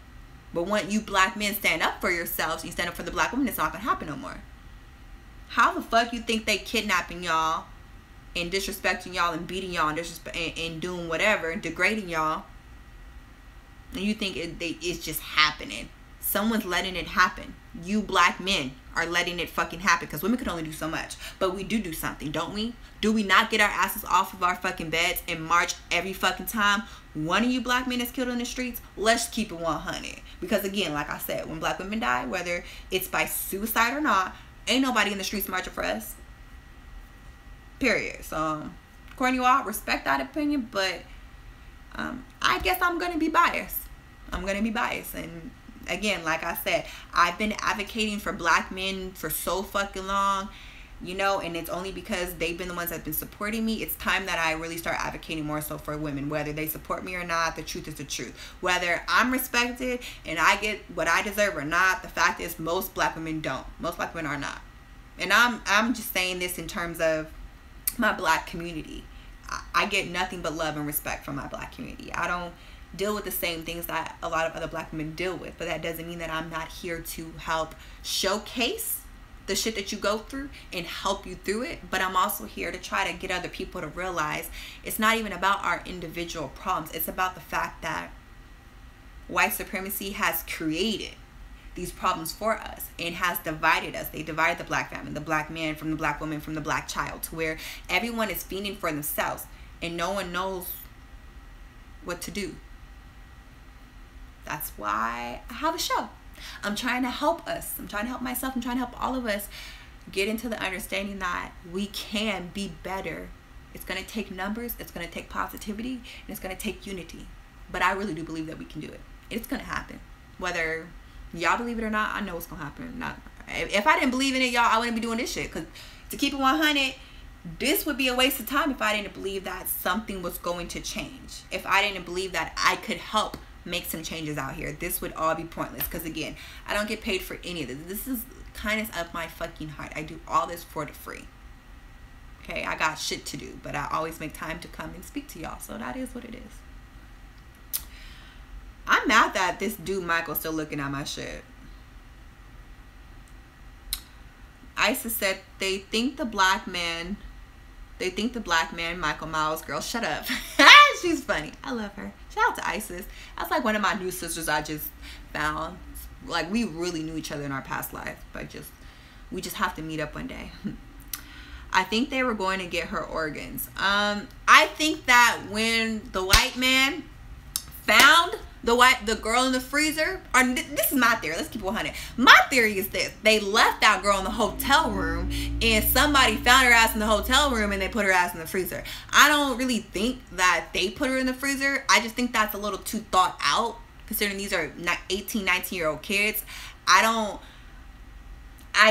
But when you black men stand up for yourselves, you stand up for the black woman, it's not going to happen no more. How the fuck you think they kidnapping y'all and disrespecting y'all and beating y'all and doing whatever and degrading y'all, and you think it's just happening? Someone's letting it happen. You black men are letting it fucking happen, because women can only do so much, but we do something, don't we? Do we not get our asses off of our fucking beds and march every fucking time one of you black men is killed in the streets? Let's keep it 100, because again, like I said, when black women die, whether it's by suicide or not, ain't nobody in the streets marching for us, period. So Courtney Wall, respect that opinion, but I guess I'm gonna be biased. And again, like I said, I've been advocating for black men for so fucking long, you know, and it's only because they've been the ones that have been supporting me. It's time that I really start advocating more so for women, whether they support me or not. The truth is the truth. Whether I'm respected and I get what I deserve or not, the fact is most black women don't. Most black women are not. And I'm just saying this in terms of my black community. I get nothing but love and respect from my black community. I don't deal with the same things that a lot of other black women deal with, but that doesn't mean that I'm not here to help showcase the shit that you go through and help you through it. But I'm also here to try to get other people to realize it's not even about our individual problems. It's about the fact that white supremacy has created these problems for us and has divided us. They divided the black family, the black man from the black woman, from the black child, to where everyone is fending for themselves and no one knows what to do. That's why I have a show. I'm trying to help us. I'm trying to help myself. I'm trying to help all of us get into the understanding that we can be better. It's going to take numbers. It's going to take positivity. And it's going to take unity. But I really do believe that we can do it. It's going to happen. Whether y'all believe it or not, I know it's going to happen. If I didn't believe in it, y'all, I wouldn't be doing this shit. Because to keep it 100, this would be a waste of time if I didn't believe that something was going to change. If I didn't believe that I could help make some changes out here, this would all be pointless. Because again, I don't get paid for any of this. This is kindness of my fucking heart. I do all this for the free. Okay, I got shit to do, but I always make time to come and speak to y'all. So that is what it is. I'm mad that this dude Michael's still looking at my shit. Isis said they think the black man Michael Miles, girl, shut up. She's funny. I love her. Shout out to Isis. That's like one of my new sisters I just found. Like, we really knew each other in our past life, but we just have to meet up one day. I think they were going to get her organs. I think that when the white man found the girl in the freezer, or this is my theory, let's keep it 100. My theory is this: they left that girl in the hotel room and somebody found her ass in the hotel room and they put her ass in the freezer. I don't really think that they put her in the freezer. I just think that's a little too thought out, considering these are 18, 19-year-old kids. I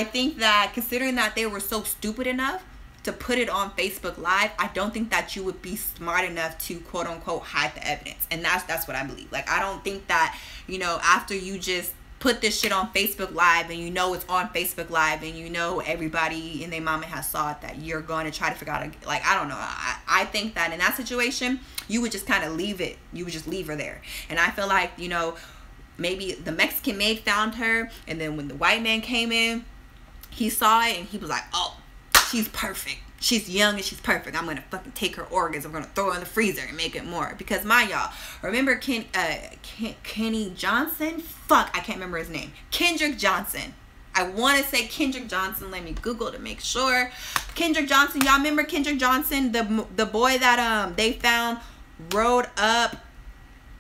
think that considering that they were so stupid enough to put it on Facebook Live, I don't think that you would be smart enough to quote unquote hide the evidence. And that's what I believe. Like, I don't think that, you know, after you just put this shit on Facebook Live and you know it's on Facebook Live and you know everybody and their mama has saw it, that you're going to try to figure out, like, I don't know. I think that in that situation, you would just kind of leave it. You would just leave her there. And I feel like, you know, maybe the Mexican maid found her, and then when the white man came in, he saw it and he was like, oh, she's perfect. She's young and she's perfect. I'm going to fucking take her organs. I'm going to throw her in the freezer and make it more. Because my y'all, remember Kenny Johnson? Fuck, I can't remember his name. Kendrick Johnson. I want to say Kendrick Johnson. Let me Google to make sure. Kendrick Johnson. Y'all remember Kendrick Johnson? The boy that they found rolled up.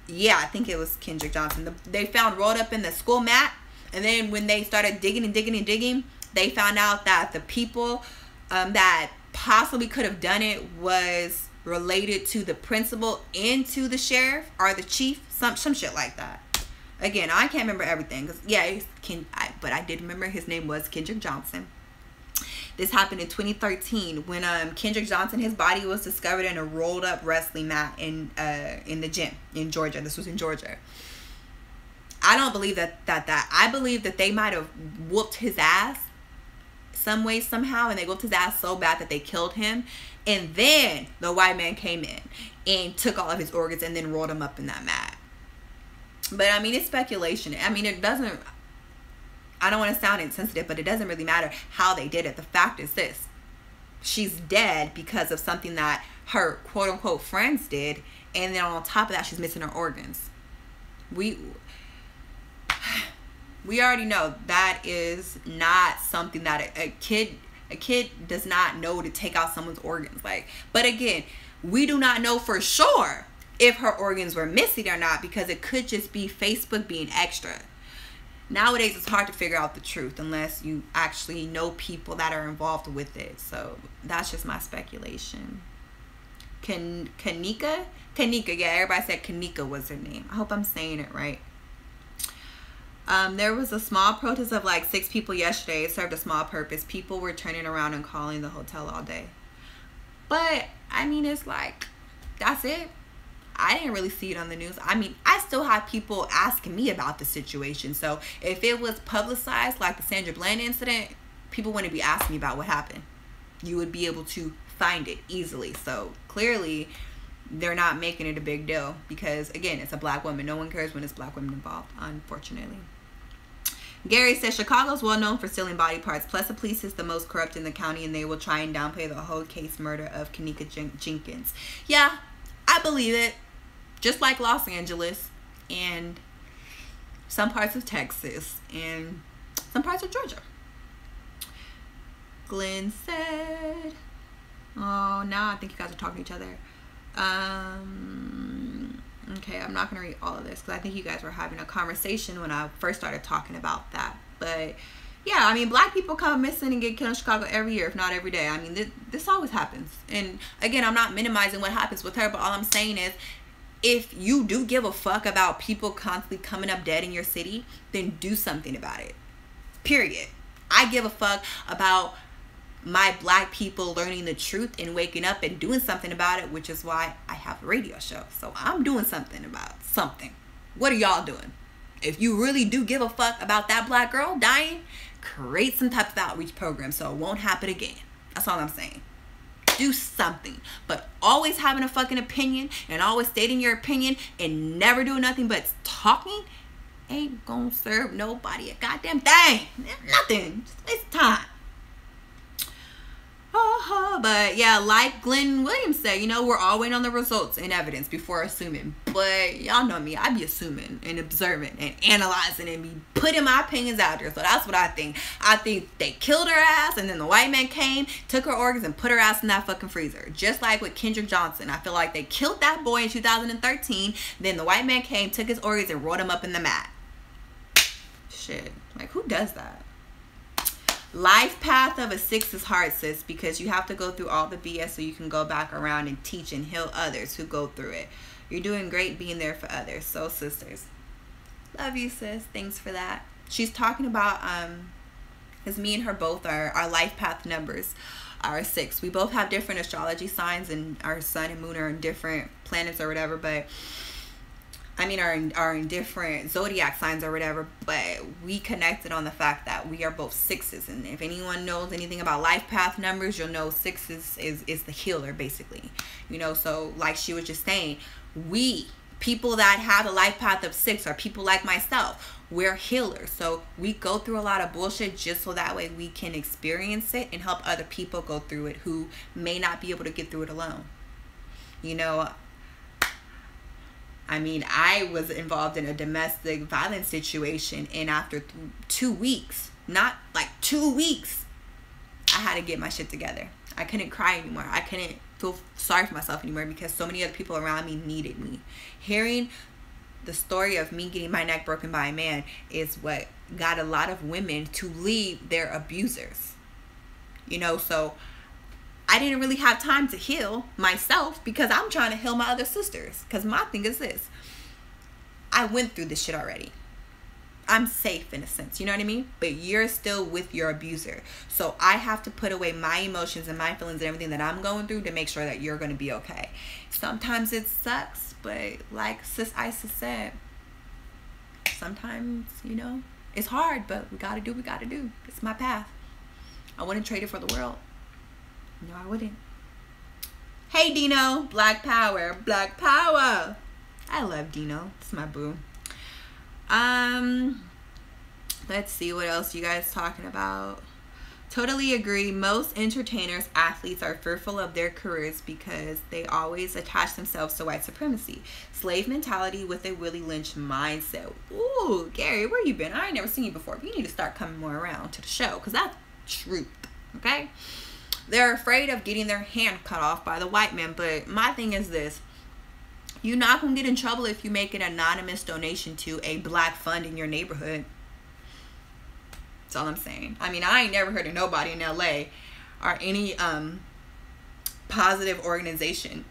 Yeah, I think it was Kendrick Johnson. They found rolled up in the school mat. And then when they started digging and digging and digging, they found out that the people that possibly could have done it was related to the principal and to the sheriff or the chief, some shit like that. Again, I can't remember everything, cause yeah, but I did remember his name was Kendrick Johnson. This happened in 2013 when Kendrick Johnson, his body was discovered in a rolled up wrestling mat in the gym in Georgia. This was in Georgia. I don't believe that I believe that they might have whooped his ass some way, somehow, and they whooped his ass so bad that they killed him, and then the white man came in and took all of his organs and then rolled him up in that mat. But I mean, it's speculation. I mean, it doesn't, I don't want to sound insensitive, but it doesn't really matter how they did it. The fact is this: she's dead because of something that her quote unquote friends did, and then on top of that, she's missing her organs. We already know that is not something that a kid does not know to take out someone's organs. Like, but again, we do not know for sure if her organs were missing or not, because it could just be Facebook being extra. Nowadays, it's hard to figure out the truth unless you actually know people that are involved with it. So that's just my speculation. Kanika, yeah, everybody said Kanika was her name. I hope I'm saying it right. There was a small protest of like 6 people yesterday. It served a small purpose. People were turning around and calling the hotel all day. But, I mean, it's like, that's it. I didn't really see it on the news. I mean, I still have people asking me about the situation. So, if it was publicized like the Sandra Bland incident, people wouldn't be asking me about what happened. You would be able to find it easily. So, clearly, they're not making it a big deal because, again, it's a black woman. No one cares when it's black women involved, unfortunately. Gary says Chicago's well known for stealing body parts. Plus, the police is the most corrupt in the county, and they will try and downplay the whole case murder of Kanika Jenkins. Yeah, I believe it. Just like Los Angeles and some parts of Texas and some parts of Georgia. Glenn said, oh, now I think you guys are talking to each other. Okay, I'm not going to read all of this because I think you guys were having a conversation when I first started talking about that. But yeah, I mean, black people come missing and get killed in Chicago every year, if not every day. I mean, this always happens. And again, I'm not minimizing what happens with her, but all I'm saying is, if you do give a fuck about people constantly coming up dead in your city, then do something about it. Period. I give a fuck about my black people learning the truth and waking up and doing something about it, which is why I have a radio show. So I'm doing something about something. What are y'all doing? If you really do give a fuck about that black girl dying, create some type of outreach program so it won't happen again. That's all I'm saying. Do something. But always having a fucking opinion and always stating your opinion and never doing nothing but talking ain't gonna serve nobody a goddamn thing. Nothing. Just waste time. But yeah, like Glenn Williams said, you know, we're all waiting on the results and evidence before assuming. But y'all know me, I be assuming and observing and analyzing and be putting my opinions out there. So that's what I think. I think they killed her ass, and then the white man came, took her organs, and put her ass in that fucking freezer. Just like with Kendrick Johnson. I feel like they killed that boy in 2013. Then the white man came, took his organs, and rolled him up in the mat. Shit. Like, who does that? Life path of a 6 is hard, sis, because you have to go through all the BS so you can go back around and teach and heal others who go through it. You're doing great being there for others. So, sisters, love you, sis. Thanks for that. She's talking about, because me and her both are our life path numbers our 6. We both have different astrology signs, and our sun and moon are in different planets or whatever, but I mean are in different zodiac signs or whatever, but we connected on the fact that we are both 6s. And if anyone knows anything about life path numbers, you'll know 6 is the healer, basically. You know, so like she was just saying, we people that have a life path of 6 are people like myself. We're healers, so we go through a lot of bullshit just so that way we can experience it and help other people go through it who may not be able to get through it alone. You know, I mean, I was involved in a domestic violence situation, and after 2 weeks, not like 2 weeks, I had to get my shit together. I couldn't cry anymore. I couldn't feel sorry for myself anymore because so many other people around me needed me. Hearing the story of me getting my neck broken by a man is what got a lot of women to leave their abusers. You know, so I didn't really have time to heal myself because I'm trying to heal my other sisters. Because my thing is this. I went through this shit already. I'm safe in a sense, you know what I mean? But you're still with your abuser. So I have to put away my emotions and my feelings and everything that I'm going through to make sure that you're going to be okay. Sometimes it sucks, but like Sis Isis said, sometimes, you know, it's hard, but we got to do what we got to do. It's my path. I wouldn't trade it for the world. No, I wouldn't. Hey, Dino. Black Power. Black Power. I love Dino. It's my boo. Let's see what else you guys talking about. Totally agree. Most entertainers, athletes are fearful of their careers because they always attach themselves to white supremacy. Slave mentality with a Willie Lynch mindset. Ooh, Gary, where you been? I ain't never seen you before. But you need to start coming more around to the show because that's truth. Okay? They're afraid of getting their hand cut off by the white man. But my thing is this. You're not going to get in trouble if you make an anonymous donation to a black fund in your neighborhood. That's all I'm saying. I mean, I ain't never heard of nobody in LA or any positive organization,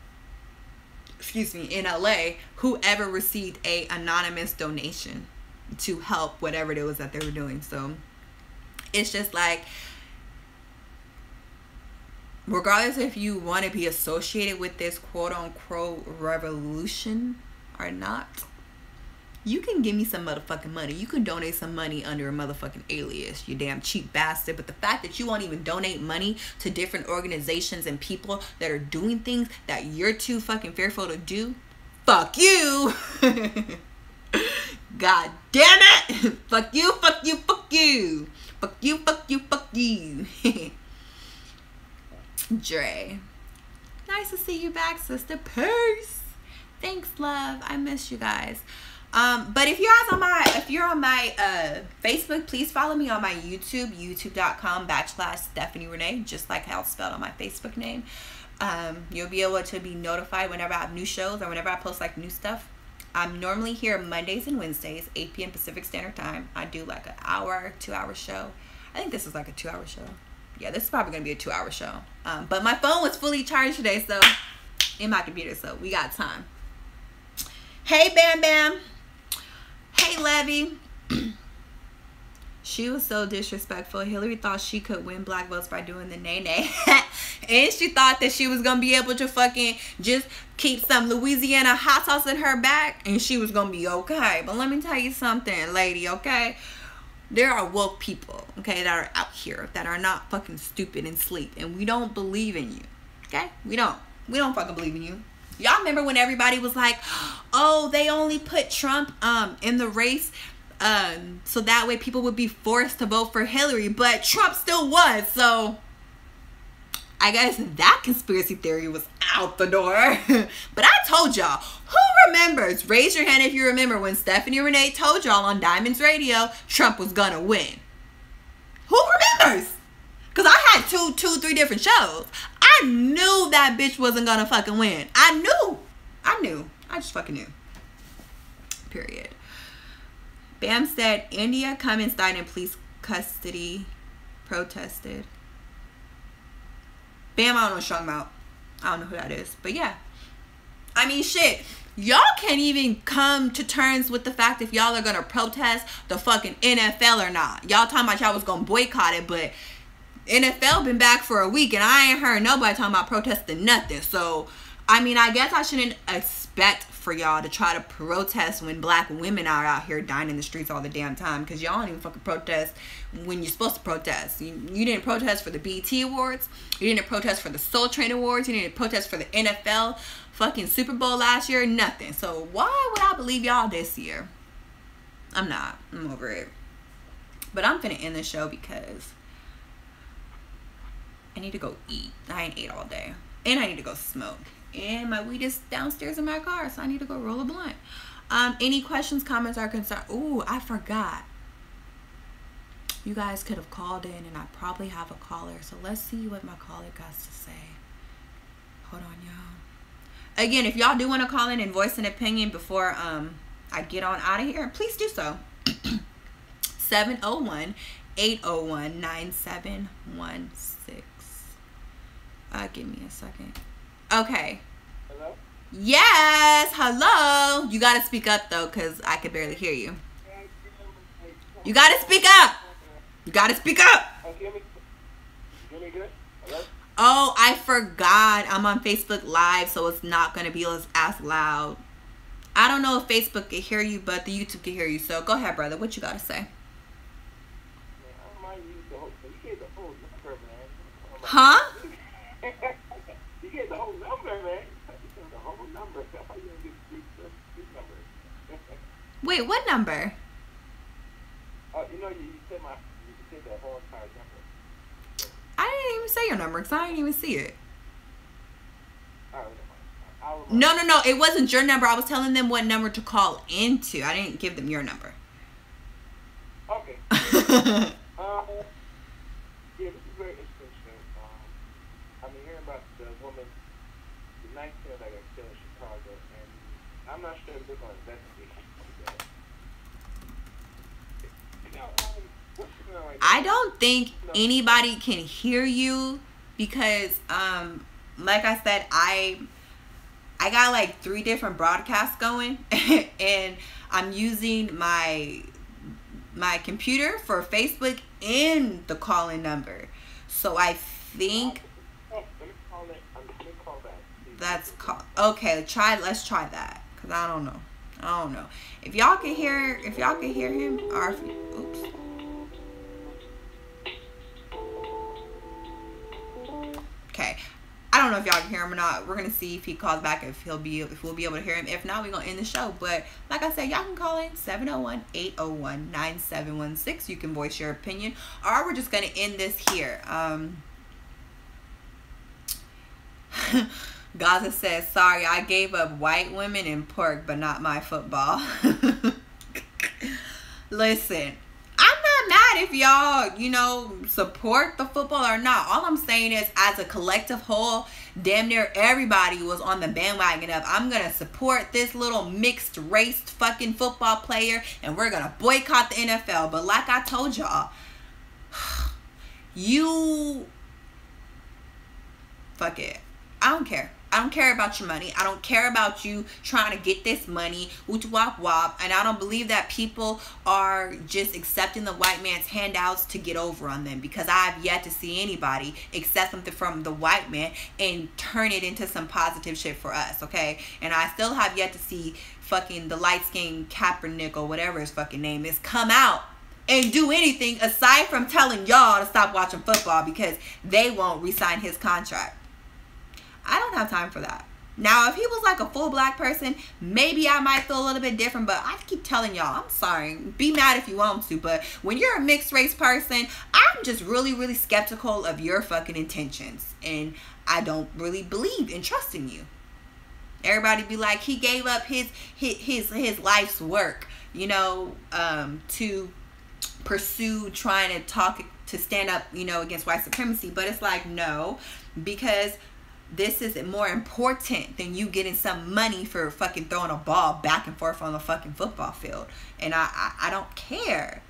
excuse me, in LA who ever received a anonymous donation to help whatever it was that they were doing. So it's just like, regardless if you want to be associated with this quote-unquote revolution or not, you can give me some motherfucking money. You can donate some money under a motherfucking alias, you damn cheap bastard. But the fact that you won't even donate money to different organizations and people that are doing things that you're too fucking fearful to do, fuck you. God damn it. Fuck you, fuck you, fuck you. Fuck you, fuck you, fuck you. Dre, nice to see you back, sister. Peace. Thanks, love. I miss you guys. But if you're on my Facebook, please follow me on my YouTube, youtube.com/Stephanie Renee, just like how it's spelled on my Facebook name. You'll be able to be notified whenever I have new shows or whenever I post like new stuff. I'm normally here Mondays and Wednesdays, 8 p.m. Pacific Standard Time. I do like an hour, 2-hour show. I think this is like a 2-hour show. Yeah, this is probably going to be a 2-hour show. But my phone was fully charged today, so in my computer, so we got time. Hey, Bam Bam. Hey, Levy. She was so disrespectful. Hillary thought she could win black votes by doing the nay-nay. And she thought that she was going to be able to fucking just keep some Louisiana hot sauce in her back, and she was going to be okay. But let me tell you something, lady, okay? There are woke people, okay, that are out here that are not fucking stupid and sleep, and we don't believe in you, okay? We don't fucking believe in you. Y'all remember when everybody was like, oh, they only put Trump in the race so that way people would be forced to vote for Hillary, but Trump still was. So I guess that conspiracy theory was out the door. But I told y'all, who remembers? Raise your hand if you remember when Stephanie Renee told y'all on Diamonds Radio Trump was gonna win. Who remembers? Because I had two, 3 different shows. I knew that bitch wasn't gonna fucking win. I knew. I just fucking knew. Period. Bam said, India Cummins in police custody, protested. Bam, I don't know what you're talking about. I don't know who that is. But yeah. I mean, shit. Y'all can't even come to terms with the fact if y'all are going to protest the fucking NFL or not. Y'all talking about y'all was going to boycott it, but NFL been back for a week, and I ain't heard nobody talking about protesting nothing. So, I mean, I guess I shouldn't expect for y'all to try to protest when black women are out here dying in the streets all the damn time, because y'all don't even fucking protest when you're supposed to protest. You didn't protest for the BET Awards. You didn't protest for the Soul Train Awards. You didn't protest for the NFL fucking Super Bowl last year. Nothing. So why would I believe y'all this year? I'm not. I'm over it. But I'm finna end the show because I need to go eat. I ain't ate all day. And I need to go smoke. And my weed is downstairs in my car, so I need to go roll a blunt. Any questions, comments, or concerns? Ooh, I forgot. You guys could have called in, and I probably have a caller. So let's see what my caller got to say. Hold on, y'all. Again, if y'all do want to call in and voice an opinion before I get on out of here, please do so. 701-801-9716. Give me a second. Okay. Hello? Yes, hello. You gotta speak up though, cause I can barely hear you. You gotta speak up. You gotta speak up. Hear me good? Hello? Oh, I forgot. I'm on Facebook Live, so it's not gonna be as loud. I don't know if Facebook can hear you, but the YouTube can hear you. So go ahead, brother. What you gotta say? Huh? You get the whole number, man. The whole number. How you gonna get this number? Wait, what number? Oh, you know, you said the whole entire number. I didn't even say your number because I didn't even see it. No. No. It wasn't your number. I was telling them what number to call into. I didn't give them your number. Okay. Yeah, this is very interesting. I've been hearing about the woman, the 19 that got killed in Chicago, and I'm not sure if they're going to investigate. I don't think anybody can hear you because, like I said, I got like 3 different broadcasts going, and I'm using my computer for Facebook and the call-in number. So I think that's called. Okay, let's try that, because I don't know. If y'all can hear him, or if, oops. Okay, I don't know if y'all can hear him or not. We're gonna see if he calls back, if we'll be able to hear him. If not, we're gonna end the show. But like I said, y'all can call in 701-801-9716. You can voice your opinion, or we're just gonna end this here. Gaza says, sorry, I gave up white women and pork, but not my football. Listen, I'm not mad if y'all, support the football or not. All I'm saying is, as a collective whole, damn near everybody was on the bandwagon of, I'm going to support this little mixed race fucking football player, and we're going to boycott the NFL. But like I told y'all, fuck it. I don't care. I don't care about your money. I don't care about you trying to get this money. Woot wop wop. And I don't believe that people are just accepting the white man's handouts to get over on them, because I have yet to see anybody accept something from the white man and turn it into some positive shit for us, okay? And I still have yet to see fucking the light-skinned Kaepernick or whatever his fucking name is come out and do anything aside from telling y'all to stop watching football because they won't re-sign his contract. I don't have time for that. Now, if he was like a full black person, maybe I might feel a little bit different, but I keep telling y'all, I'm sorry. Be mad if you want to, but when you're a mixed race person, I'm just really, really skeptical of your fucking intentions, and I don't really believe and trust in you. Everybody be like, he gave up his life's work, to pursue trying to stand up, against white supremacy, but it's like, no, because this is more important than you getting some money for fucking throwing a ball back and forth on the fucking football field. And I don't care.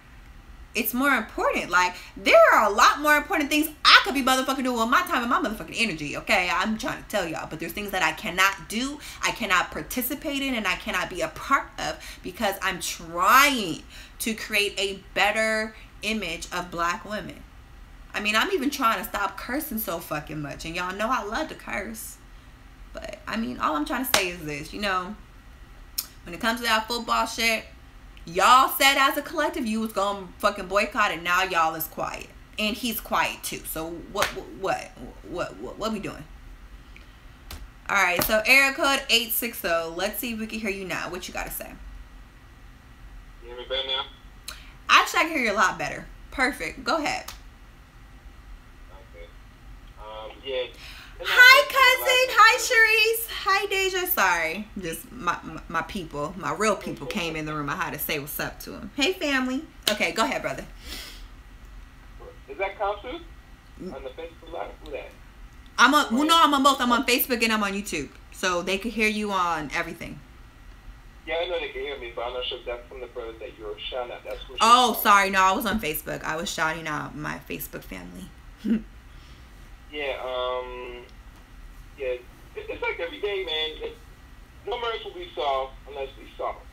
It's more important. Like, there are a lot more important things I could be motherfucking doing with my time and my motherfucking energy, okay? I'm trying to tell y'all. But there's things that I cannot do, I cannot participate in, and I cannot be a part of because I'm trying to create a better image of black women. I mean, I'm even trying to stop cursing so fucking much. And y'all know I love to curse. But, I mean, all I'm trying to say is this. You know, when it comes to that football shit, y'all said as a collective you was going to fucking boycott, and now y'all is quiet. And he's quiet too. So, what we doing? Alright, so area code 860. Let's see if we can hear you now. What you got to say? You hear me better now? Actually, I can hear you a lot better. Perfect. Go ahead. Okay. Yeah. Hi, cousin. Hi, Sharice. Hi, Deja. Sorry. Just my people, my real people came in the room. I had to say what's up to them. Hey, family. Okay, go ahead, brother. Is that Kamsu? On the Facebook Live? Who that? I'm on, well, no, I'm on both. I'm on Facebook and I'm on YouTube. So they could hear you on everything. Yeah, I know they can hear me, but I'm not sure if that's from the brothers that you're shouting at. That's what oh, sorry. No, I was on Facebook. I was shouting out my Facebook family. Yeah, it's like every day, man. No murders will be solved unless we solve them.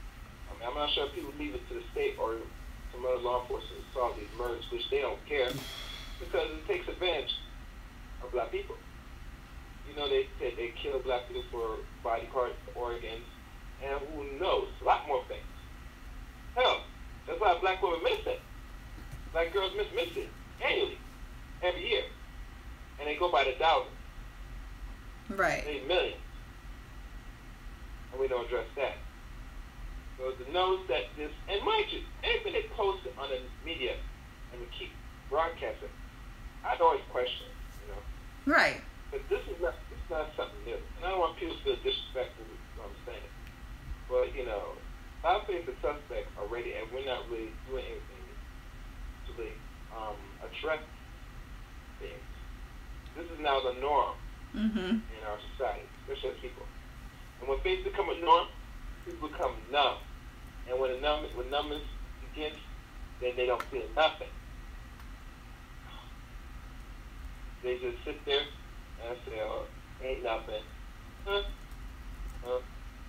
I mean, I'm not sure if people leave it to the state or some other law enforcement to solve these murders, which they don't care, because it takes advantage of black people. You know, they said they kill black people for body parts, organs, and who knows, a lot more things. Hell, that's why black women miss it. Black girls miss it annually, every year. And they go by the thousands. Right. They millions. And we don't address that. So to know that this, and mind you, anything they post on the media and we keep broadcasting, I'd always question it, you know. Right. But this is not something new. And I don't want people to feel disrespectful with what I'm saying. But, you know, I think the suspect already, and we're not really doing anything to really address things. This is now the norm in our society, especially as people. And when things become a norm, people become numb. And when numbness begins, then they don't feel nothing. They just sit there and say, oh, ain't nothing.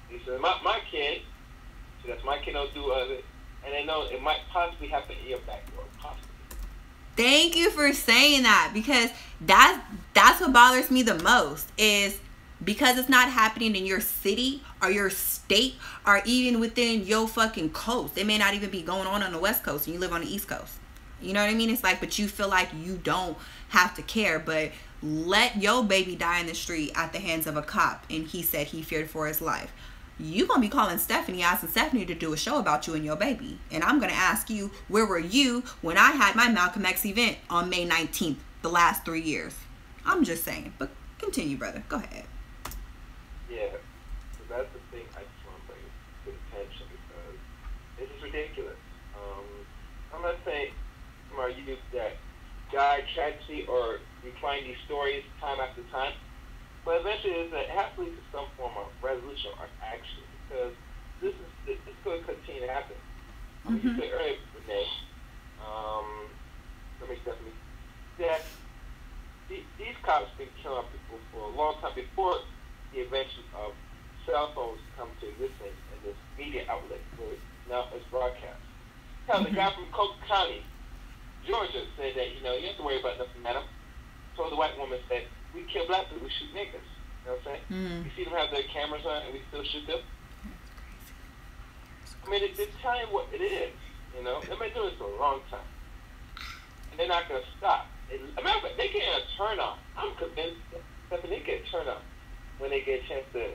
He said, my kid, so that's my kid don't do other, and they know it might possibly happen in your backyard, possibly. Thank you for saying that, because that's what bothers me the most, is because it's not happening in your city or your state or even within your fucking coast. It may not even be going on the West Coast and you live on the East Coast. You know what I mean? It's like, but you feel like you don't have to care, but let your baby die in the street at the hands of a cop and he said he feared for his life. You gonna be calling Stephanie, asking Stephanie to do a show about you and your baby. And I'm gonna ask you, where were you when I had my Malcolm X event on May 19th, the last 3 years? I'm just saying. But continue, brother. Go ahead. Yeah. So that's the thing I just want to bring to attention, because this is ridiculous. I'm not saying from our youth that die tragedy or we find these stories time after time. But eventually, it has to lead to some form of resolution or action, because this going to continue to happen. You said earlier, Renee, let me definitely that these cops been killing people for a long time before the invention of cell phones come to existence and this media outlet where now it's broadcast. Hell, the guy from Coke County, Georgia, said that you have to worry about nothing, madam. Told the white woman that we kill black people, we shoot niggas. You know what I'm saying? You see them have their cameras on and we still shoot them? I mean, they're telling you what it is. They've been doing this for a long time. And they're not going to stop. As a matter of fact, they get a turn on. I'm convinced that they get a turn on when they get a chance to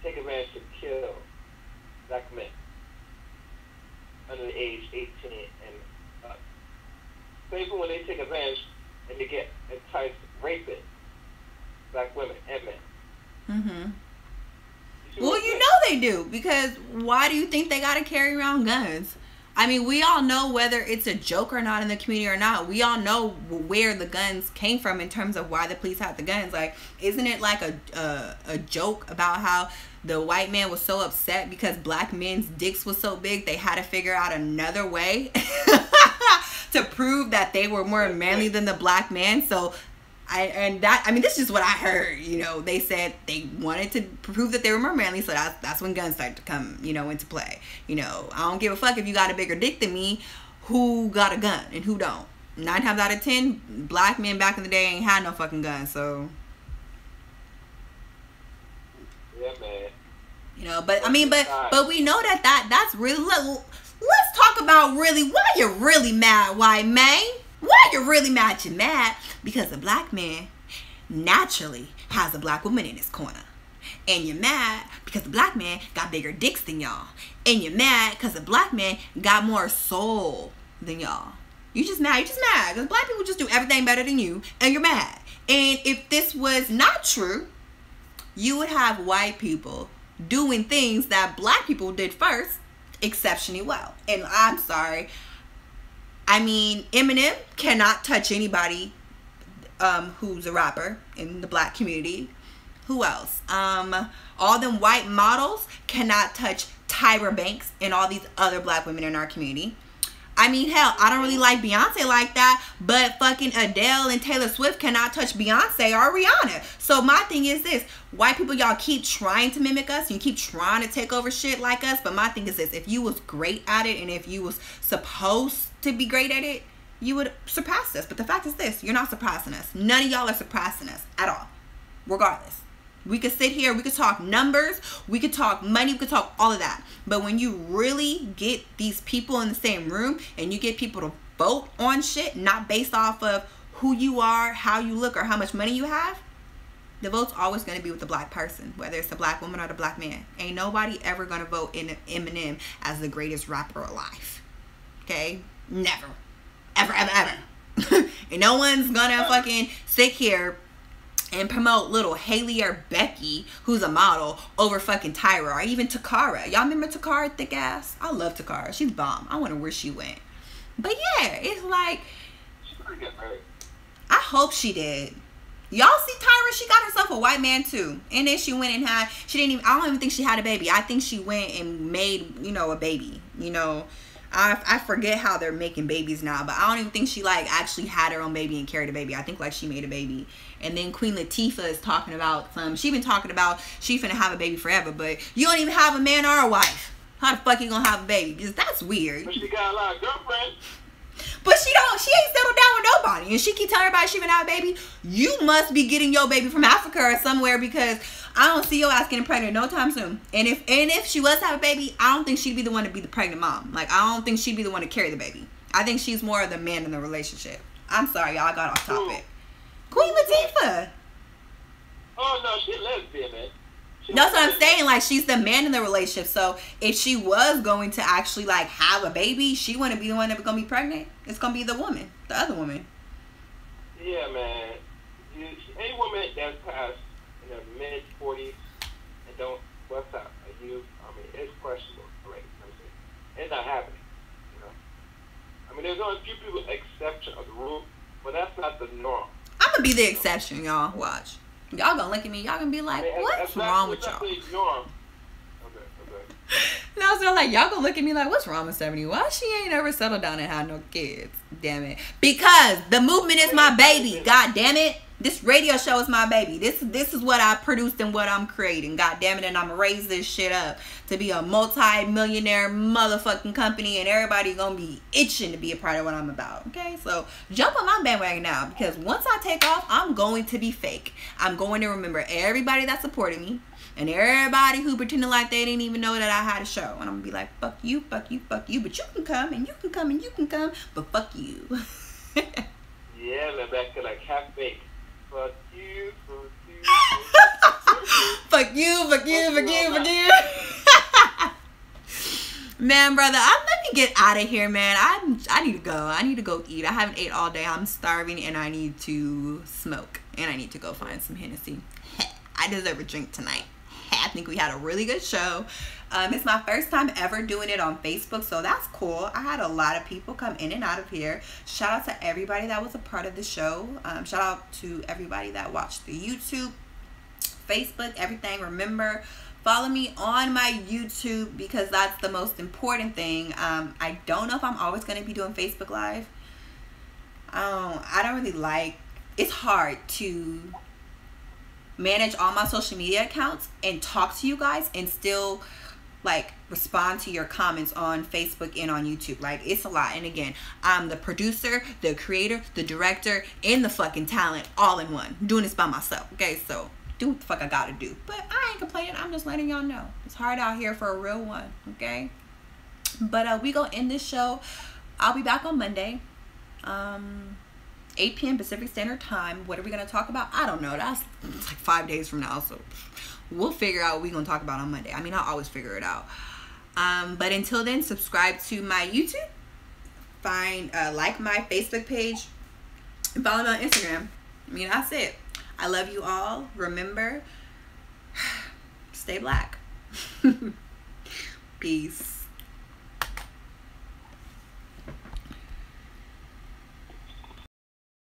take advantage to kill black men under the age 18 and up. So even when they take advantage and they get enticed raping black women and men. Well, they do, because why do you think they gotta carry around guns? I mean, we all know whether it's a joke or not in the community or not. We all know where the guns came from in terms of why the police had the guns. Like, isn't it like a joke about how the white man was so upset because black men's dicks was so big they had to figure out another way to prove that they were more manly than the black man? So this is what I heard. They said they wanted to prove that they were more manly, so that's when guns started to come, into play. I don't give a fuck if you got a bigger dick than me. Who got a gun and who don't? 9 times out of 10, black men back in the day ain't had no fucking guns. So, yeah, man. You know, but I mean, but we know that's really. Let's talk about really why you're really mad, white man. Why you're really mad? You're mad because a black man naturally has a black woman in his corner. And you're mad because the black man got bigger dicks than y'all. And you're mad because the black man got more soul than y'all. You just mad. You're just mad because black people just do everything better than you. And you're mad. And if this was not true, you would have white people doing things that black people did first exceptionally well. And I'm sorry. I mean, Eminem cannot touch anybody who's a rapper in the black community. Who else? All them white models cannot touch Tyra Banks and all these other black women in our community. I mean, hell, I don't really like Beyonce like that, but fucking Adele and Taylor Swift cannot touch Beyonce or Rihanna. So my thing is this: white people, y'all keep trying to mimic us, and you keep trying to take over shit like us. But my thing is this: if you was great at it, and if you was supposed to be great at it, you would surpass us. But the fact is this: you're not surpassing us. None of y'all are surpassing us at all. Regardless. We could sit here, we could talk numbers, we could talk money, we could talk all of that. But when you really get these people in the same room and you get people to vote on shit, not based off of who you are, how you look, or how much money you have, the vote's always going to be with the black person, whether it's the black woman or the black man. Ain't nobody ever going to vote in Eminem as the greatest rapper alive. Okay? Never. Ever, ever, ever. And no one's going to fucking sit here and promote little Haley or Becky, who's a model, over fucking Tyra or even Takara. Y'all remember Takara, thick ass? I love Takara. She's bomb. I wonder where she went. But yeah, it's like, She better get married. I hope she did. Y'all see Tyra? She got herself a white man too. And then she went and had, I don't even think she had a baby. I think she went and made, a baby. I forget how they're making babies now, but I don't even think she actually had her own baby and carried a baby. I think she made a baby. And then Queen Latifah is talking about she been talking about she finna have a baby forever, but you don't even have a man or a wife. How the fuck you gonna have a baby? Because that's weird. But she got a lot of girlfriends. But she ain't settled down with nobody. And she keep telling everybody she finna have a baby. You must be getting your baby from Africa or somewhere, because I don't see your ass getting pregnant no time soon. And if she was to have a baby, I don't think she'd be the one to be the pregnant mom. I don't think she'd be the one to carry the baby. I think she's more of the man in the relationship. I'm sorry, y'all, I got off topic. Queen Latifah. Oh no, she's lesbian, man. That's what I'm saying. She's the man in the relationship. So if she was going to actually have a baby, she wouldn't be the one that's gonna be pregnant. It's gonna be the woman, the other woman. Yeah, man. Any woman that's past in their mid 40s and don't what's up? It's questionable. Right? It's not happening. There's only a few people exception of the rule, but that's not the norm. I'm gonna be the exception, y'all. Watch. Y'all gonna look at me. Y'all gonna be like, what's wrong with y'all? Okay. No, so y'all gonna look at me like, what's wrong with 70? Why she ain't ever settled down and had no kids? Damn it. Because the movement is my baby. God damn it. This radio show is my baby. This is what I produced and what I'm creating. God damn it. And I'm gonna raise this shit up to be a multi-millionaire motherfucking company, and everybody gonna be itching to be a part of what I'm about. Okay, so jump on my bandwagon now, because once I take off, I'm going to be fake. I'm going to remember everybody that supported me and everybody who pretended like they didn't even know that I had a show, and I'm gonna be like, fuck you, fuck you, fuck you, but you can come and you can come and you can come, but fuck you. Yeah, man, back to half baked. Fuck you, fuck you. Fuck you, fuck you, fuck you, fuck you. Man, brother, let me get out of here, man. I need to go. I need to go eat. I haven't ate all day. I'm starving, and I need to smoke, and I need to go find some Hennessy. I deserve a drink tonight. I think we had a really good show. It's my first time ever doing it on Facebook, so that's cool. I had a lot of people come in and out of here. Shout out to everybody that was a part of the show. Shout out to everybody that watched the YouTube, Facebook, everything. Remember, follow me on my YouTube, because that's the most important thing. I don't know if I'm always going to be doing Facebook Live. I don't really like, it's hard to manage all my social media accounts and talk to you guys and still like respond to your comments on Facebook and on YouTube. Like, it's a lot. And again, I'm the producer, the creator, the director, and the fucking talent all in one. I'm doing this by myself. Okay, so do what the fuck I gotta do. But I ain't complaining. I'm just letting y'all know it's hard out here for a real one. Okay, but we gonna end this show. I'll be back on Monday, 8 p.m. Pacific Standard Time. What are we gonna talk about? I don't know. That's like 5 days from now, so we'll figure out what we're gonna talk about on Monday. I mean, I'll always figure it out. But until then, subscribe to my YouTube, like my Facebook page, and follow me on Instagram. I mean, that's it. I love you all. Remember, stay black. Peace.